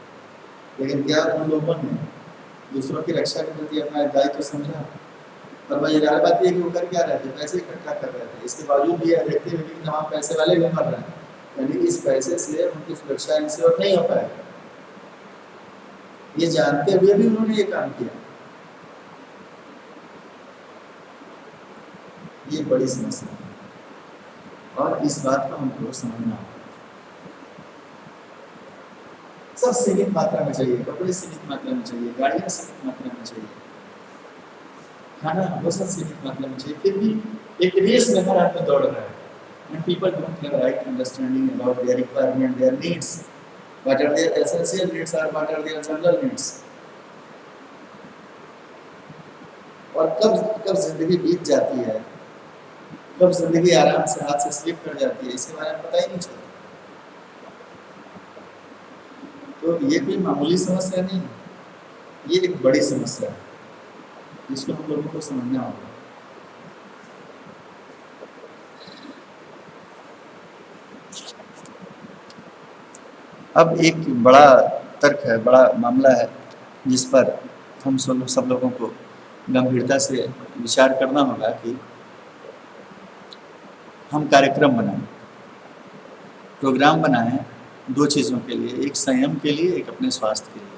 लेकिन क्या उन लोगों ने दूसरों की रक्षा के प्रति अपना दायित्व समझा? और मजेदार बात ये कि वो कर क्या रहे थे? पैसे इकट्ठा कर रहे थे। इसके बावजूद भी यह देखते हुए कि तमाम पैसे वाले भी मर रहे हैं, यानी इस पैसे से उनकी सुरक्षा इंश्योर नहीं हो पाएगी। ये जानते हुए भी उन्होंने ये काम किया। ये बड़ी समस्या है और इस बात को हमको समझना होगा। सब सीमित मात्रा में चाहिए, कपड़े सीमित मात्रा में चाहिए, गाड़ियाँ सीमित मात्रा में चाहिए, खाना वो सब सीमित मात्रा में चाहिए, फिर भी एक रेस में हर आदमी दौड़ रहा है। And people don't have right understanding about their requirement, their needs. What are their essential needs or what are their general needs? और कब जिंदगी बीत जाती है, कब जिंदगी आराम से हाथ से स्लिप कर जाती है, इसके बारे में पता ही नहीं चलता। तो ये कोई मामूली समस्या नहीं है, ये एक बड़ी समस्या है जिसको हम लोगों को समझना होगा। अब एक बड़ा तर्क है, बड़ा मामला है जिस पर हम सब लोगों को गंभीरता से विचार करना होगा कि हम कार्यक्रम बनाएं, प्रोग्राम बनाएं 2 चीज़ों के लिए, एक संयम के लिए, एक अपने स्वास्थ्य के लिए।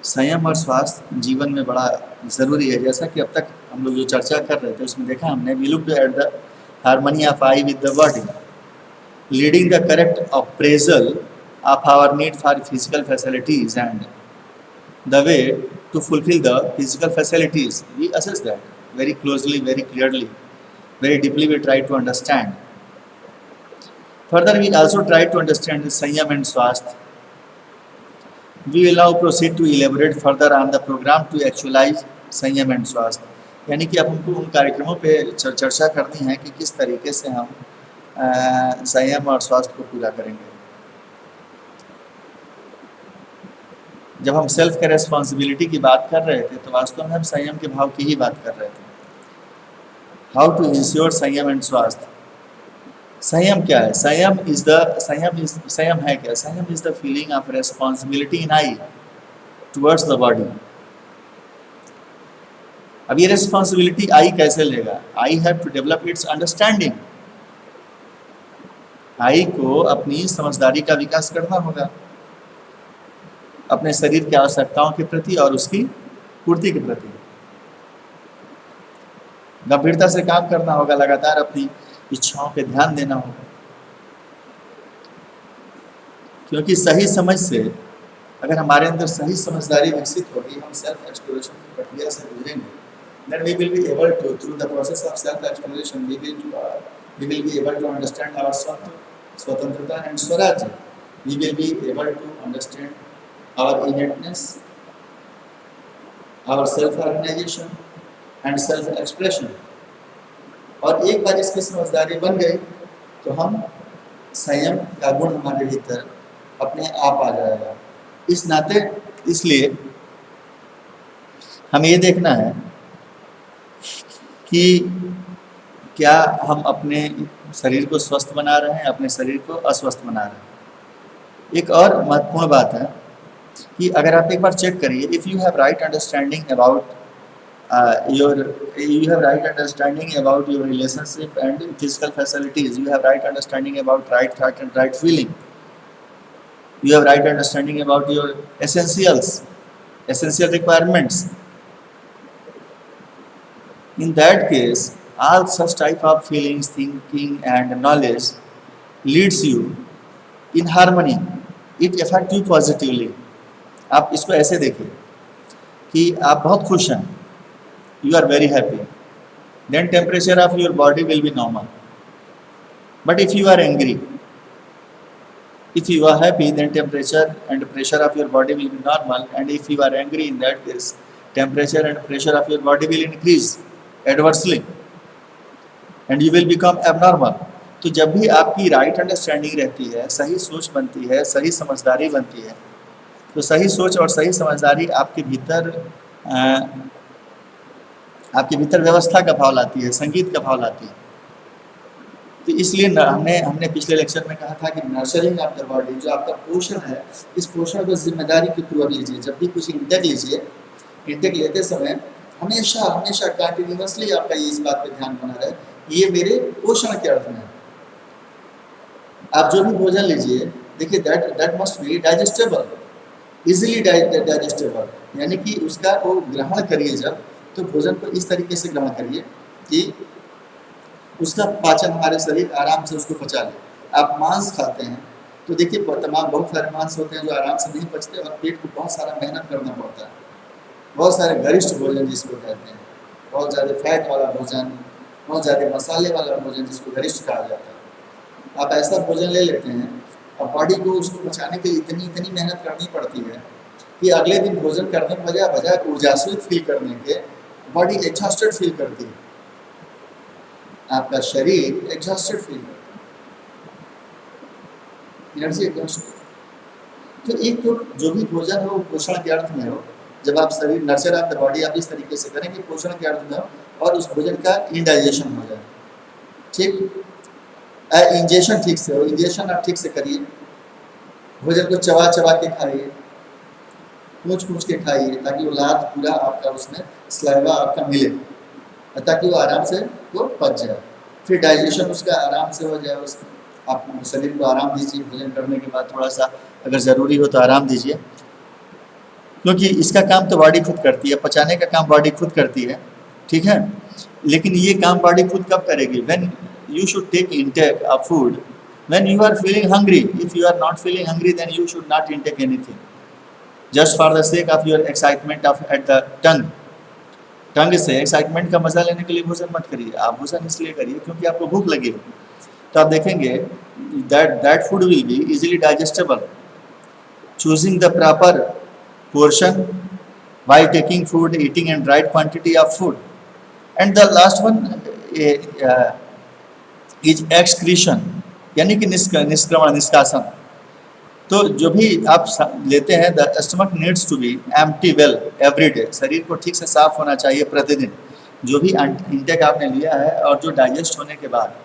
संयम और स्वास्थ्य जीवन में बड़ा ज़रूरी है। जैसा कि अब तक हम लोग जो चर्चा कर रहे थे उसमें देखा हमने, we looked at the harmony of I with the body, leading the correct appraisal of our need for physical facilities and the way to fulfill the physical facilities. We assess that very closely, very clearly, very deeply. We try to understand. Further, we also try to understand the Sanyam and Swasth. We will now proceed to elaborate further on the program to actualize Sanyam and Swasth. यानी कि अब हमको उन कार्यक्रमों पे चर्चा करनी है कि किस तरीके से हम संयम और स्वास्थ्य को पूरा करेंगे। जब हम सेल्फ के रेस्पॉन्सिबिलिटी की बात कर रहे थे तो वास्तव में हम संयम के भाव की ही बात कर रहे थे। हाउ टू इंश्योर संयम एंड स्वास्थ्य। संयम क्या है? संयम है क्या? संयम is the feeling of responsibility in I towards the body. अब ये रेस्पॉन्सिबिलिटी आई कैसे लेगा? I have to develop its understanding. I को अपनी समझदारी का विकास करना होगा अपने शरीर की आवश्यकताओं के प्रति और उसकी पूर्ति के प्रति। गंभीरता से काम करना होगा, लगातार अपनी इच्छाओं पे ध्यान देना होगा, क्योंकि सही समझ से अगर हमारे अंदर सही समझदारी विकसित होगी, हम सेल्फ एक्सप्लोरेशन की प्रक्रिया से गुजरेंगे, then we will be able to, through the process of self exploration, we will be able to understand our swatantrata and swaraj. We will be able to understand our innateness, our self organization and self expression. और एक बार इसकी समझदारी बन गई तो हम संयम का गुण हमारे भीतर अपने आप आ जाएगा। इस नाते इसलिए हमें ये देखना है कि क्या हम अपने शरीर को स्वस्थ बना रहे हैं, अपने शरीर को अस्वस्थ बना रहे हैं। एक और महत्वपूर्ण बात है कि अगर आप एक बार चेक करिए, if you have right understanding about your you have right understanding about your relationship and physical facilities, you have right understanding about right thought and right feeling, you have right understanding about your essential requirements. In that case, all such type of feelings, thinking and knowledge leads you in harmony. It affects you positively. आप इसको ऐसे देखिए कि आप बहुत खुश हैं, you are very happy, then temperature of your body will be normal. But if you are angry, if you are happy, then temperature and pressure of your body will be normal, and if you are angry, in that case temperature and pressure of your body will increase adversely and you will become abnormal. तो जब भी आपकी right understanding रहती है, सही सोच बनती है, सही समझदारी बनती है, तो सही सोच और सही समझदारी आपके भीतर व्यवस्था का भाव लाती है, संगीत का भाव लाती है। तो इसलिए हमने पिछले लेक्चर में कहा था कि नर्चरिंग ऑफ द बॉडी, जो आपका पोषण है, इस पोषण को जिम्मेदारी के पूर्वक लीजिए। जब भी कुछ इंटेक लीजिए, इंटेक लेते समय हमेशा कंटिन्यूअसली आपका इस बात पे ध्यान बना रहे, ये मेरे पोषण के अर्थ में। आप जो भी भोजन लीजिए, देखिए that must be digestible, easily digestible, यानी कि उसका वो ग्रहण करिए जब, तो भोजन को इस तरीके से ग्रहण करिए कि उसका पाचन हमारे शरीर आराम से उसको पचा ले। आप मांस खाते हैं तो देखिए बहुत सारे मांस होते हैं जो आराम से नहीं पचते और पेट को बहुत सारा मेहनत करना पड़ता है। बहुत सारे गरिष्ठ भोजन जिसको कहते हैं, बहुत ज़्यादा फैट वाला भोजन, बहुत ज़्यादा मसाले वाला भोजन जिसको गरिष्ठ कहा जाता है। आप ऐसा भोजन ले लेते हैं और बॉडी को उसको पचाने के लिए इतनी मेहनत करनी पड़ती है कि अगले दिन भोजन करने के बजाय ऊर्जास्वित फील करने के बॉडी एग्जॉस्टेड फील करती है, आपका शरीर एग्जॉस्टेड फील करता है, एनर्जी एग्जॉस्टेड। तो एक तो जो भी भोजन हो पोषण के अर्थ में हो, जब आप शरीर नर्चर ऑफ द बॉडी आप इस तरीके से करें कि पोषण के अर्थ में हो और उस भोजन का इंडाइजेशन हो जाए, ठीक। इंजेशन ठीक से हो, इंजेशन आप ठीक से करिए, भोजन को चबा के खाइए, पूछ के खाइए, ताकि वो लाद पूरा आपका उसमें स्लाइवा आपका मिले, ताकि वो आराम से वो पच जाए, फिर डाइजेशन उसका आराम से हो जाए। उसका आप शरीर को आराम दीजिए, भोजन करने के बाद थोड़ा सा अगर ज़रूरी हो तो आराम दीजिए, क्योंकि इसका काम तो बॉडी खुद करती है, पचाने का काम बॉडी खुद करती है, ठीक है। लेकिन ये काम बॉडी खुद कब करेगी? When you should take intake of food when you are feeling hungry. If you are not feeling hungry, then you should not intake anything, just for the sake of your excitement of at the tongue से excitement का मजा लेने के लिए भोजन मत करिए। आप भोजन इसलिए करिए क्योंकि आपको भूख लगी हो, तो आप देखेंगे that food will be easily digestible. Choosing the proper portion while taking food, eating and right quantity of food, and the last one is excretion, यानी कि निष्क्रमण, निष्कासन। तो जो भी आप लेते हैं, the stomach needs to be empty well every day, शरीर को ठीक से साफ होना चाहिए प्रतिदिन, जो भी इंटेक आपने लिया है और जो डाइजेस्ट होने के बाद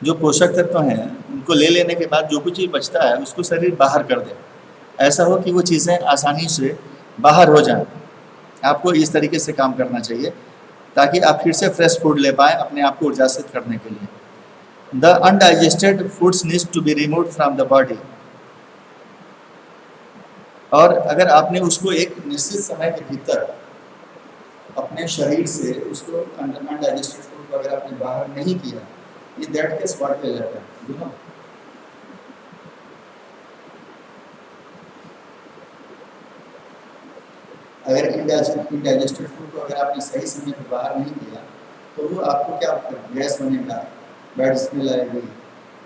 जो पोषक तत्व हैं उनको ले लेने के बाद जो कुछ भी बचता है उसको शरीर बाहर कर दे। ऐसा हो कि वो चीज़ें आसानी से बाहर हो जाएं। आपको इस तरीके से काम करना चाहिए ताकि आप फिर से फ्रेश फूड ले पाएँ अपने आप को ऊर्जासित करने के लिए। The undigested foods needs to be removed from the body. और अगर आपने उसको एक निश्चित समय के भीतर अपने शरीर से उसको अनडाइजेस्टेड फूड को अगर आपने बाहर नहीं किया, in that case what will happen, you know? अगर इंडाइजेस्टेड फूड को अगर आपने सही समय पर बाहर नहीं किया तो वो आपको क्या गैस बनेगा, बैड स्मेल आएगी,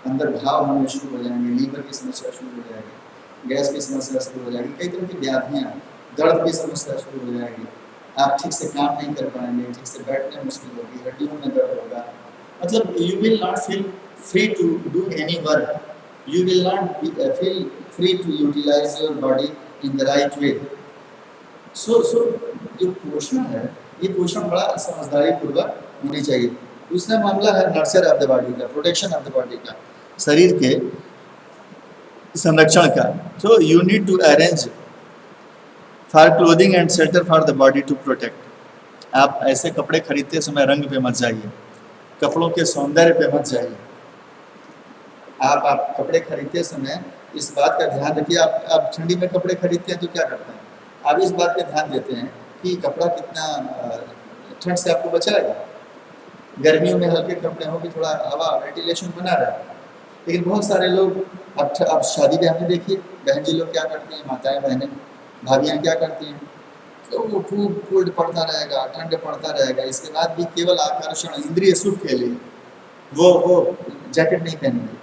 अंदर घाव होने शुरू हो जाएंगे, लीवर की समस्या शुरू हो जाएगी, गैस की समस्या शुरू हो जाएगी, कई तरह की व्याधियाँ, दर्द की समस्या शुरू हो जाएगी, आप ठीक से काम नहीं कर पाएंगे, ठीक से बैठने मुश्किल होगी, हड्डियों में दर्द होगा, मतलब you will not feel free to do any work, you will not feel free to utilize your body in the right way. So जो पोषण है ये पोषण बड़ा समझदारी पूर्वक होनी चाहिए। दूसरा मामला है नर्चर ऑफ द बॉडी का, प्रोटेक्शन ऑफ द बॉडी का, शरीर के संरक्षण का। So you need to arrange for clothing and shelter for the body to protect। आप ऐसे कपड़े खरीदते समय रंग पे मत जाइए, कपड़ों के सौंदर्य पे मत जाइए। आप कपड़े खरीदते समय इस बात का ध्यान रखिए, आप ठंडी में कपड़े खरीदते हैं तो क्या करते हैं, आप इस बात पे ध्यान देते हैं कि कपड़ा कितना ठंड से आपको बचाएगा। गर्मियों में हल्के कपड़े होंगे, थोड़ा हवा वेंटिलेशन बना रहा है। लेकिन बहुत सारे लोग अब शादी ब्याह में देखिए बहन जी लोग क्या करते हैं, माताएं बहनें भाभियाँ क्या करती हैं, तो वो खूब कोल्ड पड़ता रहेगा, ठंड पड़ता रहेगा, इसके बाद भी केवल आकर्षण इंद्रिय सुख के लिए वो जैकेट नहीं पहनेंगे।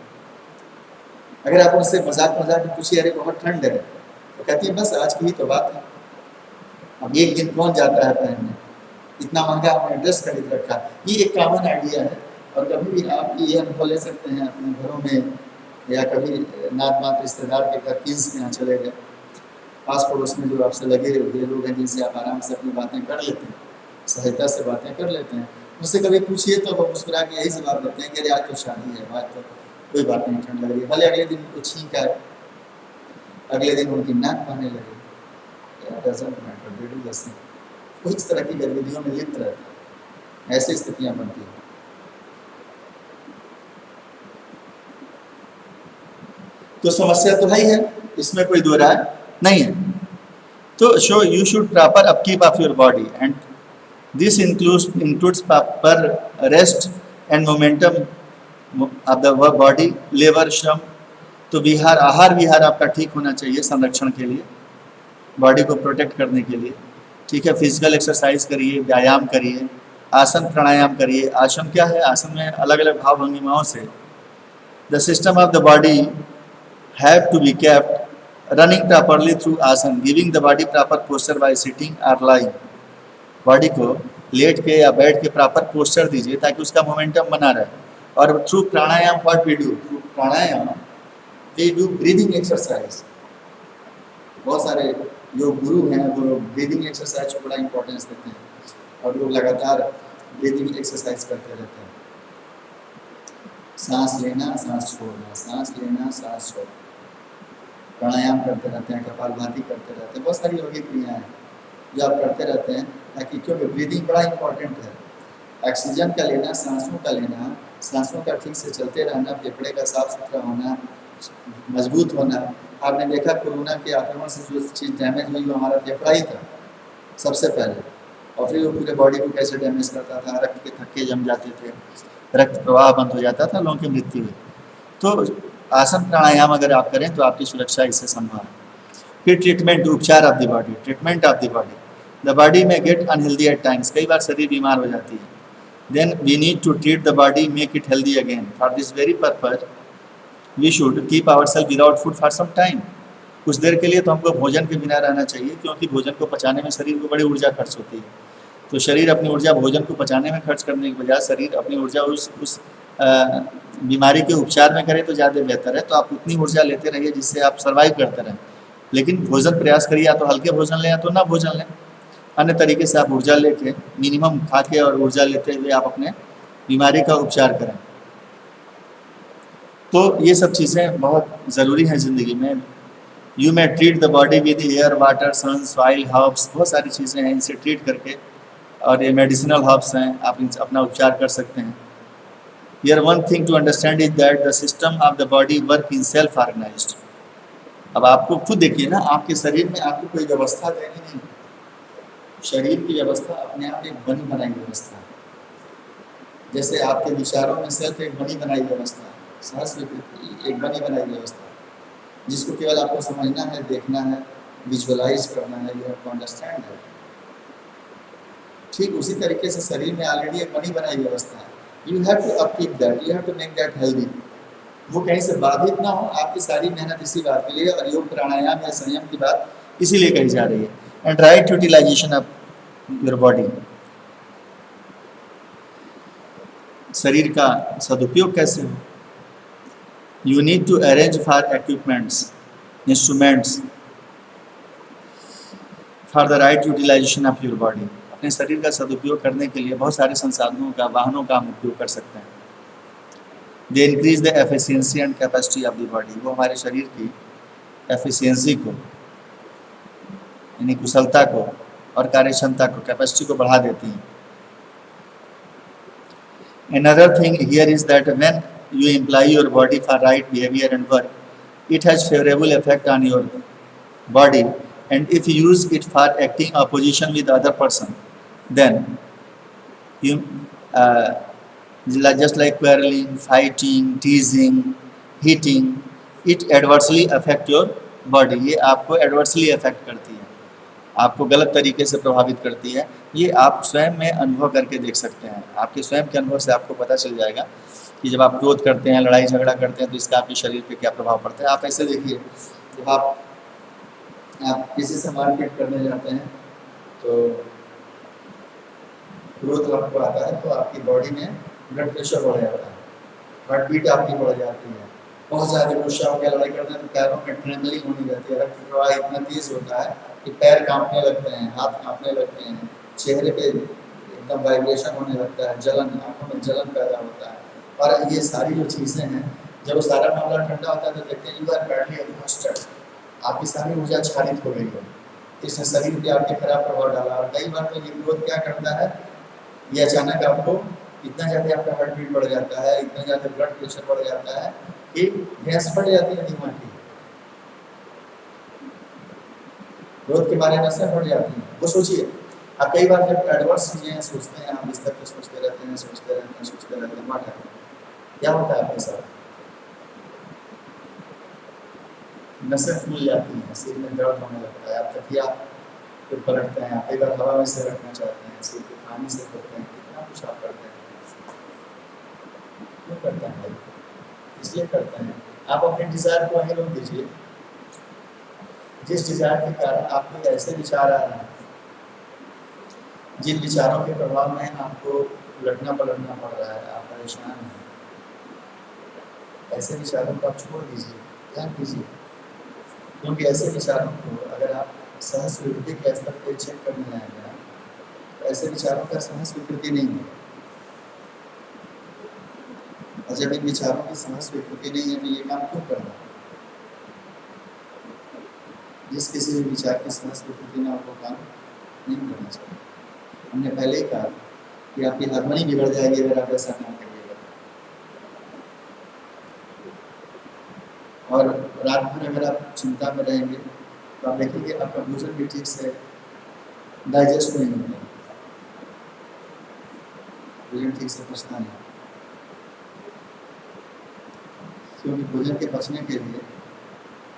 अगर आप उनसे मजाक में पूछिए अरे बहुत ठंड है तो कहती है बस आज की ही तो बात है, अब एक दिन कौन जाता है पहनने, इतना महंगा हमने ड्रेस खरीद रखा। ये एक कॉमन आइडिया है और कभी भी आप ये अनुभव ले सकते हैं अपने घरों में, या कभी नात मात रिश्तेदार के घर किन्स के यहाँ चले गए, पास पड़ोस में जो आपसे लगे हुए लोग हैं जिनसे आप आराम से अपनी बातें कर लेते हैं, सहायता से बातें कर लेते हैं, उनसे कभी पूछिए तो वो मुस्कुरा के यही जवाब देते हैं कि अरे आज तो शादी है, आज तो कोई बात नहीं, ठंड लग रही है। भले अगले दिन उनको छींक आए, अगले दिन उनकी नाक बहने लगे, वो इस तरह की गतिविधियों में लिप्त रहते हैं, ऐसी स्थितियाँ बनती हैं। तो समस्या तो है ही है, इसमें कोई दो राय नहीं है। तो show you should proper upkeep of your body and this includes proper rest and momentum of the body, labour श्रम। तो आहार विहार आपका ठीक होना चाहिए संरक्षण के लिए, बॉडी को प्रोटेक्ट करने के लिए। ठीक है, फिजिकल एक्सरसाइज करिए, व्यायाम करिए, आसन प्राणायाम करिए। आसन क्या है, आसन में अलग अलग भाव भंगिमाओं से the system of the body have to be kept running properly through आसन, giving the body proper posture by sitting और लाइंग। बॉडी को लेट के या बैठ के प्रॉपर पोस्चर दीजिए ताकि उसका मोमेंटम बना रहे। और through pranayama what we do, through pranayama we do breathing exercise. बहुत सारे जो गुरु हैं वो ब्रीदिंग एक्सरसाइज को बड़ा इंपॉर्टेंस देते हैं और लोग लगातार ब्रीदिंग एक्सरसाइज करते रहते हैं। सांस लेना, सांस छोड़ना, सांस लेना, सांस छोड़ना, प्राणायाम करते रहते हैं, कपालभाति करते रहते हैं, बहुत सारी योगिक क्रियाएं हैं जो आप करते रहते हैं ताकि, क्योंकि ब्रीदिंग बड़ा इंपॉर्टेंट है। ऑक्सीजन का लेना, सांसों का लेना, सांसों का ठीक से चलते रहना, फेफड़े का साफ सुथरा होना, मजबूत होना। आपने देखा कोरोना के आक्रमण से जो चीज़ डैमेज हुई वो हमारा फेफड़ा ही था सबसे पहले, और फिर वो पूरे बॉडी को कैसे डैमेज करता था, रक्त के थक्के जम जाते थे, रक्त प्रवाह बंद हो जाता था, लोगों की मृत्यु हुई। तो आसन प्राणायाम अगर आप करें तो आपकी सुरक्षा इससे संभव है। फिर ट्रीटमेंट, उपचार of the body, treatment of the body. The body may get unhealthy at times, कई बार शरीर बीमार हो जाती है। Then we need to treat the body, make it healthy again. For this very purpose we should keep our self without food for some time. कुछ देर के लिए तो हमको भोजन के बिना रहना चाहिए, क्योंकि भोजन को पचाने में शरीर को बड़ी ऊर्जा खर्च होती है। तो शरीर अपनी ऊर्जा भोजन को पचाने में खर्च करने के बजाय शरीर अपनी ऊर्जा उस बीमारी के उपचार में करे तो ज़्यादा बेहतर है। तो आप उतनी ऊर्जा लेते रहिए जिससे आप सर्वाइव करते रहें, लेकिन भोजन प्रयास करिए, या तो हल्के भोजन लें या तो ना भोजन लें। अन्य तरीके से आप ऊर्जा लेके मिनिमम खा के और ऊर्जा लेते हुए आप अपने बीमारी का उपचार करें। तो ये सब चीज़ें बहुत ज़रूरी हैं ज़िंदगी में। You may treat the body with air, water, sun, soil, herbs, बहुत सारी चीज़ें हैं, इनसे ट्रीट करके, और ये मेडिसिनल हर्ब्स हैं, आप इनसे अपना उपचार कर सकते हैं। Here one thing to understand is that the system of the body work in self organized. अब आपको खुद देखिए ना, आपके शरीर में आपको कोई व्यवस्था देनी नहीं, शरीर की व्यवस्था अपने आप एक बनी बनाई व्यवस्था है। जैसे आपके विचारों में सिर्फ एक बनी बनाई व्यवस्था है, सहज विकृति एक बनी बनाई व्यवस्था है, जिसको केवल आपको समझना है, देखना है, विजुअलाइज करना है, यू हैव टू अंडरस्टैंड है। ठीक उसी तरीके से शरीर में ऑलरेडी एक बनी बनाई व्यवस्था है, you have to upkeep that, you have to make that healthy. वो कहीं से बाधित ना हो, आपकी सारी मेहनत इसी बात के लिए, और योग प्राणायाम या संयम की बात इसीलिए कही जा रही है। And right utilisation of your body, शरीर का सदुपयोग कैसे हो। You need to arrange for equipments, instruments for the right utilisation of your body. अपने शरीर का सदुपयोग करने के लिए बहुत सारे संसाधनों का, वाहनों का हम उपयोग कर सकते हैं। They increase the efficiency and capacity of the body, वो हमारे शरीर की एफिशिएंसी को, यानी कुशलता को और कार्यक्षमता को, कैपेसिटी को बढ़ा देती हैं। Another thing here is that when you employ your body for right behavior and work, it has favorable effect on your body, and if you use it for acting opposition with other person, then you just like quarreling, fighting, teasing, hitting, it adversely affect your body. ये आपको adversely affect करती है, आपको गलत तरीके से प्रभावित करती है। ये आप स्वयं में अनुभव करके देख सकते हैं। आपके स्वयं के अनुभव से आपको पता चल जाएगा कि जब आप क्रोध करते हैं, लड़ाई झगड़ा करते हैं, तो इसका आपके शरीर पे क्या प्रभाव पड़ता है। आप ऐसे देखिए, जब आप किसी से मारपीट करने जाते हैं तो क्रोध आपको आता है, तो आपकी बॉडी में ब्लड प्रेशर बढ़ जाता है, हार्ट बीट आपकी बढ़ जाती है। बहुत ज़्यादा गुस्सा हो गया, लड़ाई करते हैं तो पैरों में ट्रेमलिंग होने लगती है, रक्त प्रवाह इतना तेज होता है कि पैर कांपने लगते हैं, हाथ कांपने लगते हैं, चेहरे पे एकदम वाइब्रेशन होने लगता है, जलन, आंखों में जलन पैदा होता है। और ये सारी जो चीज़ें हैं, जब वो सारा मामला ठंडा होता है तो देखते हैं यू आर बैडली एग्जॉस्टेड, आपकी सारी ऊर्जा क्षारित हो गई है, इसने शरीर पे आपके खराब प्रभाव डाला। और कई बार तो ये क्रोध क्या करता है, ये अचानक आपको इतना ज़्यादा आपका हार्ट बीट बढ़ जाता है, इतना ज़्यादा ब्लड प्रेशर बढ़ जाता है कि गैस बढ़ जाती है दिमाग की, क्रोध के बारे में असर बढ़ जाती है। वो सोचिए, आप कई बार जब एडवर्स चीज़ें सोचते हैं, आप बिस्तर पे सोचते रहते हैं, सोचते रहते हैं, सोचते रहते हैं, माटा क्या होता है आपके साथ, नसें फूल जाती हैं, सिर में दर्द होने लगता है, आप तकिया पे पलटते हैं, कई बार हवा में से रखना चाहते हैं, सिर को पानी से करते हैं, कितना कुछ आप करते हैं। क्यों करते हैं भाई? इसलिए करते हैं, आप अपने डिजायर को वहीं रोक दीजिए। जिस डिजायर के कारण आपको ऐसे विचार आ रहे हैं, जिन विचारों के प्रभाव में आपको उलटना पलटना पड़ रहा है, आप परेशान हैं, ऐसे विचारों को आप छोड़ दीजिए, ध्यान दीजिए। क्योंकि ऐसे विचारों को अगर आप सहज स्वीकृति के स्तर पर चेक करने आएगा, तो ऐसे विचारों का सहज स्वीकृति नहीं है। और जब इन विचारों की सहज स्वीकृति नहीं है तो ये काम क्यों करना। जिस किसी भी विचार की सहज स्वीकृति में आपको काम नहीं करना चाहिए। हमने पहले ही कहा कि आपकी हार्मनी बिगड़ जाएगी अगर आप ऐसा काम करिएगा। और रात भर अगर आप चिंता में रहेंगे तो आप देखेंगे आपका भोजन भी ठीक से डाइजेस्ट नहीं होगा, भोजन ठीक से पचता नहीं, क्योंकि भोजन के पचने के लिए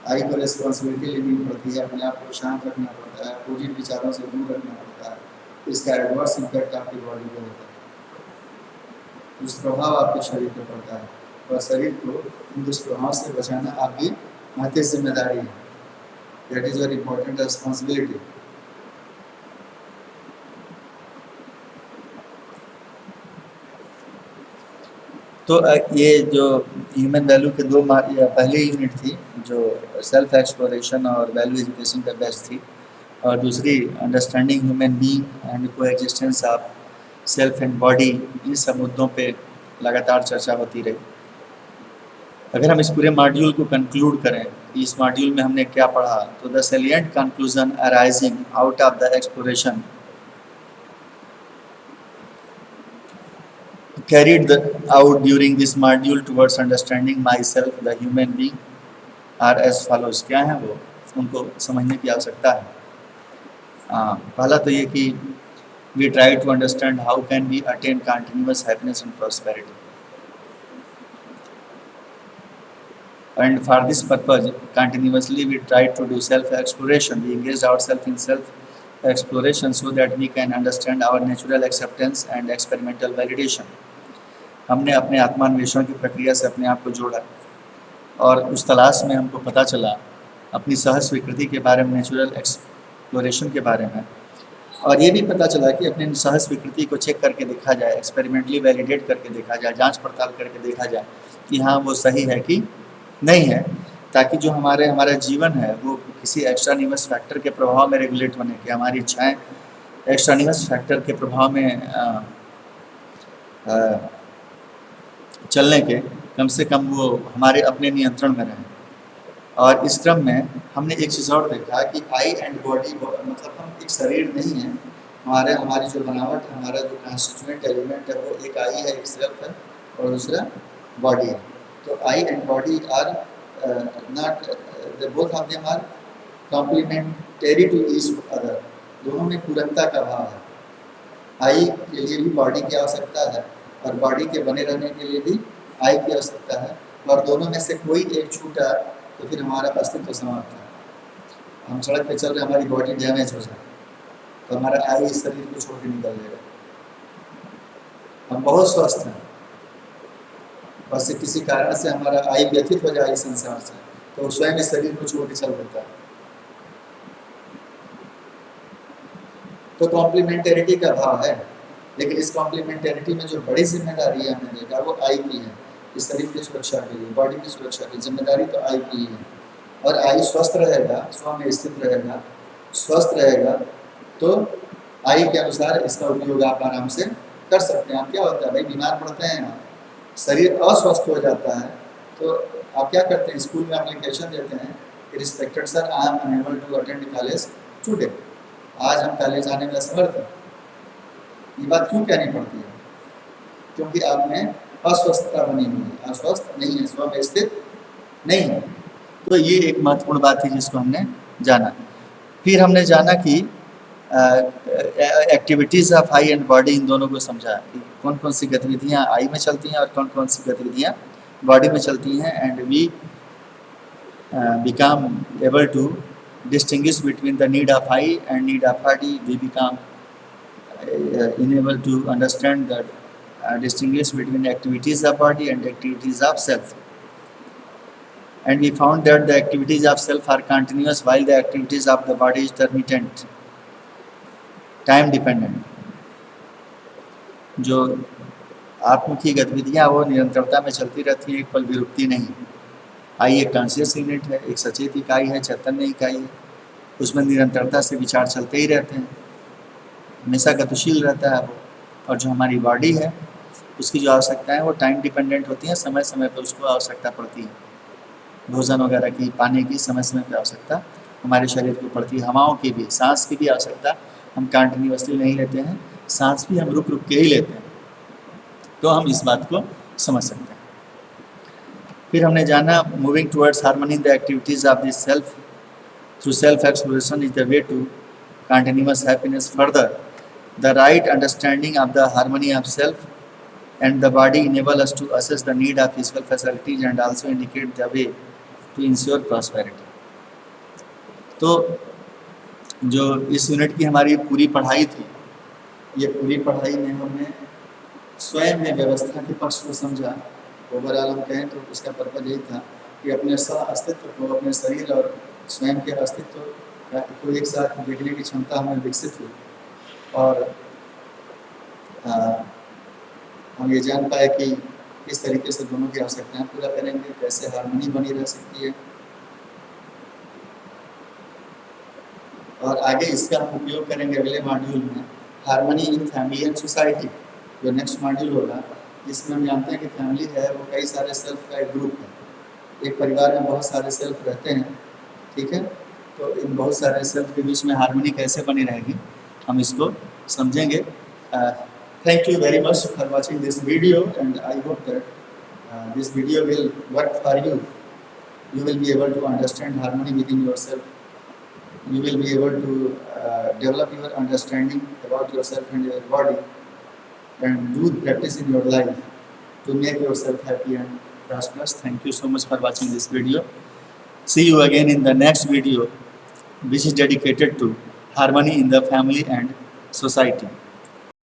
आई को रिस्पॉन्सिबिलिटी लेनी पड़ती है, अपने आप को शांत रखना पड़ता है, अपोजिट विचारों से दूर रखना पड़ता है। इसका एडवर्स इम्पैक्ट आपकी बॉडी पे होता है, दुष्प्रभाव आपके शरीर पर पड़ता है, और शरीर को इन दुष्प्रभाव से बचाना आपकी महत्वपूर्ण जिम्मेदारी है। That is very important responsibility. तो ये जो ह्यूमन वैल्यू के दो पहली यूनिट थी जो सेल्फ एक्सप्लोरेशन और वैल्यू एजुकेशन का बेस्ट थी, और दूसरी understanding human being and coexistence of self and body, इन सब मुद्दों पे लगातार चर्चा होती रही। अगर हम इस पूरे मॉड्यूल को कंक्लूड करें, इस मॉड्यूल में हमने क्या पढ़ा, तो the salient conclusion arising out of the exploration carried out during this module towards understanding myself, the human being, are as follows। क्या है वो, उनको समझने की आवश्यकता है। पहला तो ये कि we try to understand how can we attain continuous happiness and prosperity, and for this purpose continuously we try to do self exploration, we engage ourselves in self exploration so that we can understand our natural acceptance and experimental validation। हमने अपने आत्मान्वेषण की प्रक्रिया से अपने आप को जोड़ा और उस तलाश में हमको पता चला अपनी सहज स्वीकृति के बारे में, नेचुरल एक्सप्लोरेशन के बारे में, और ये भी पता चला कि अपनी सहज स्वीकृति को चेक करके देखा जाए, एक्सपेरिमेंटली वैलिडेट करके देखा जाए, जांच पड़ताल करके देखा जाए कि हाँ वो सही है कि नहीं है, ताकि जो हमारा जीवन है वो किसी एक्स्ट्रानिमस फैक्टर के प्रभाव में रेगुलेट होने के, हमारी इच्छाएँ एक्स्ट्रानिमस फैक्टर के प्रभाव में चलने के कम से कम वो हमारे अपने नियंत्रण में रहें। और इस क्रम में हमने एक चीज़ और देखा कि आई एंड बॉडी, मतलब हम एक शरीर नहीं है, हमारी जो बनावट, हमारा जो कॉन्स्टिट्यूएंट एलिमेंट है वो एक आई है, एक सेल्फ है, और दूसरा बॉडी है। तो I and body are not, both of them are complementary to each other, दोनों में पूरकता का भाव है। आई के लिए भी बॉडी की आवश्यकता है और बॉडी के बने रहने के लिए भी आई की आवश्यकता है, और दोनों में से कोई एक छूटा तो फिर हमारा अस्तित्व समाप्त है। हम सड़क पे चल रहे, हमारी बॉडी डैमेज हो जाए तो हमारा आई इस शरीर को छोड़ के निकल जाएगा। हम बहुत स्वस्थ हैं, बस किसी कारण से हमारा आई व्यथित हो जाए इस संसार से तो स्वयं इस शरीर को छोड़ के चल देता है। तो कॉम्प्लीमेंटेरिटी का भाव है, लेकिन इस कॉम्प्लीमेंटेरिटी में जो बड़ी जिम्मेदारी है हमने देखा वो आई की है। इस शरीर की सुरक्षा के लिए, बॉडी की सुरक्षा की जिम्मेदारी तो आई की है। और आई स्वस्थ रहेगा, स्व में स्थित रहेगा, स्वस्थ रहेगा तो आई के अनुसार इसका उपयोग आप आराम से कर सकते हैं। आप क्या होता है भाई, बीमार पड़ते हैं आप, शरीर अस्वस्थ हो जाता है तो आप क्या करते हैं, स्कूल में एप्लीकेशन देते हैं कि respected sir I am unable to attend college today, आज हम कॉलेज आने में असमर्थ हैं। ये बात क्यों कहनी पड़ती है? क्योंकि आप में अस्वस्थता बनी हुई है, अस्वस्थ नहीं है, स्व में स्थित नहीं है। तो ये एक महत्वपूर्ण बात थी जिसको हमने जाना। फिर हमने जाना कि activities of I and body, इन दोनों को समझा कि कौन कौन सी गतिविधियाँ आई में चलती हैं और कौन कौन सी गतिविधियाँ बॉडी में चलती हैं, and we become able to distinguish between the need of eye and need of body. We become enabled to understand that distinguish between activities of body and activities of self. And we found that the activities of self are continuous while the activities of the body is intermittent, time dependent. जो आत्ममुखी गतिविधियाँ वो निरंतरता में चलती रहती हैं, एक पल भी रुकती नहीं। आई एक कॉन्शियस यूनिट है, एक सचेत इकाई है, चैतन्य इकाई है, उसमें निरंतरता से विचार चलते ही रहते हैं, हमेशा गतिशील रहता है वो। और जो हमारी बॉडी है उसकी जो आवश्यकताएं वो टाइम डिपेंडेंट होती हैं, समय समय पर उसको आवश्यकता पड़ती है, भोजन वगैरह की, पानी की समय समय पर आवश्यकता हमारे शरीर को पड़ती है, हवाओं की भी, सांस की भी आवश्यकता हम कंटिन्यूअसली नहीं लेते हैं, सांस भी हम रुक रुक के ही लेते हैं। तो हम इस बात को समझ सकते हैं। फिर हमने जाना moving towards harmony in the activities of this self through self exploration is the way to continuous happiness. Further the right understanding of the harmony of self and the body enable us to assess the need of physical facilities and also indicate the way to ensure prosperity। तो जो इस unit की हमारी पूरी पढ़ाई थी, ये पूरी पढ़ाई में हमने स्वयं में व्यवस्था के पक्ष को समझा। ओवरऑल हम कहें तो उसका पर्पज यही था कि अपने अस्तित्व को, अपने शरीर और स्वयं के अस्तित्व को एक साथ देखने की क्षमता हमें विकसित हुई, और हम ये जान पाए कि किस तरीके से दोनों की आवश्यकताएं पूरा करेंगे, कैसे हार्मनी बनी रह सकती है। और आगे इसका हम उपयोग करेंगे अगले मॉड्यूल में, harmony in family and society, जो नेक्स्ट मॉड्यूल होगा, जिसमें हम जानते हैं कि फैमिली है वो कई सारे सेल्फ का एक ग्रुप है। एक परिवार में बहुत सारे सेल्फ रहते हैं, ठीक है। तो इन बहुत सारे सेल्फ के बीच में हार्मनी कैसे बनी रहेगी, हम इसको समझेंगे। Thank you very much for watching this video, and I hope that this video will work for you. You will be able to understand harmony within yourself. You will be able to develop your understanding about yourself and your body, and do practice in your life to make yourself happy and prosperous. Thank you so much for watching this video. See you again in the next video, which is dedicated to harmony in the family and society.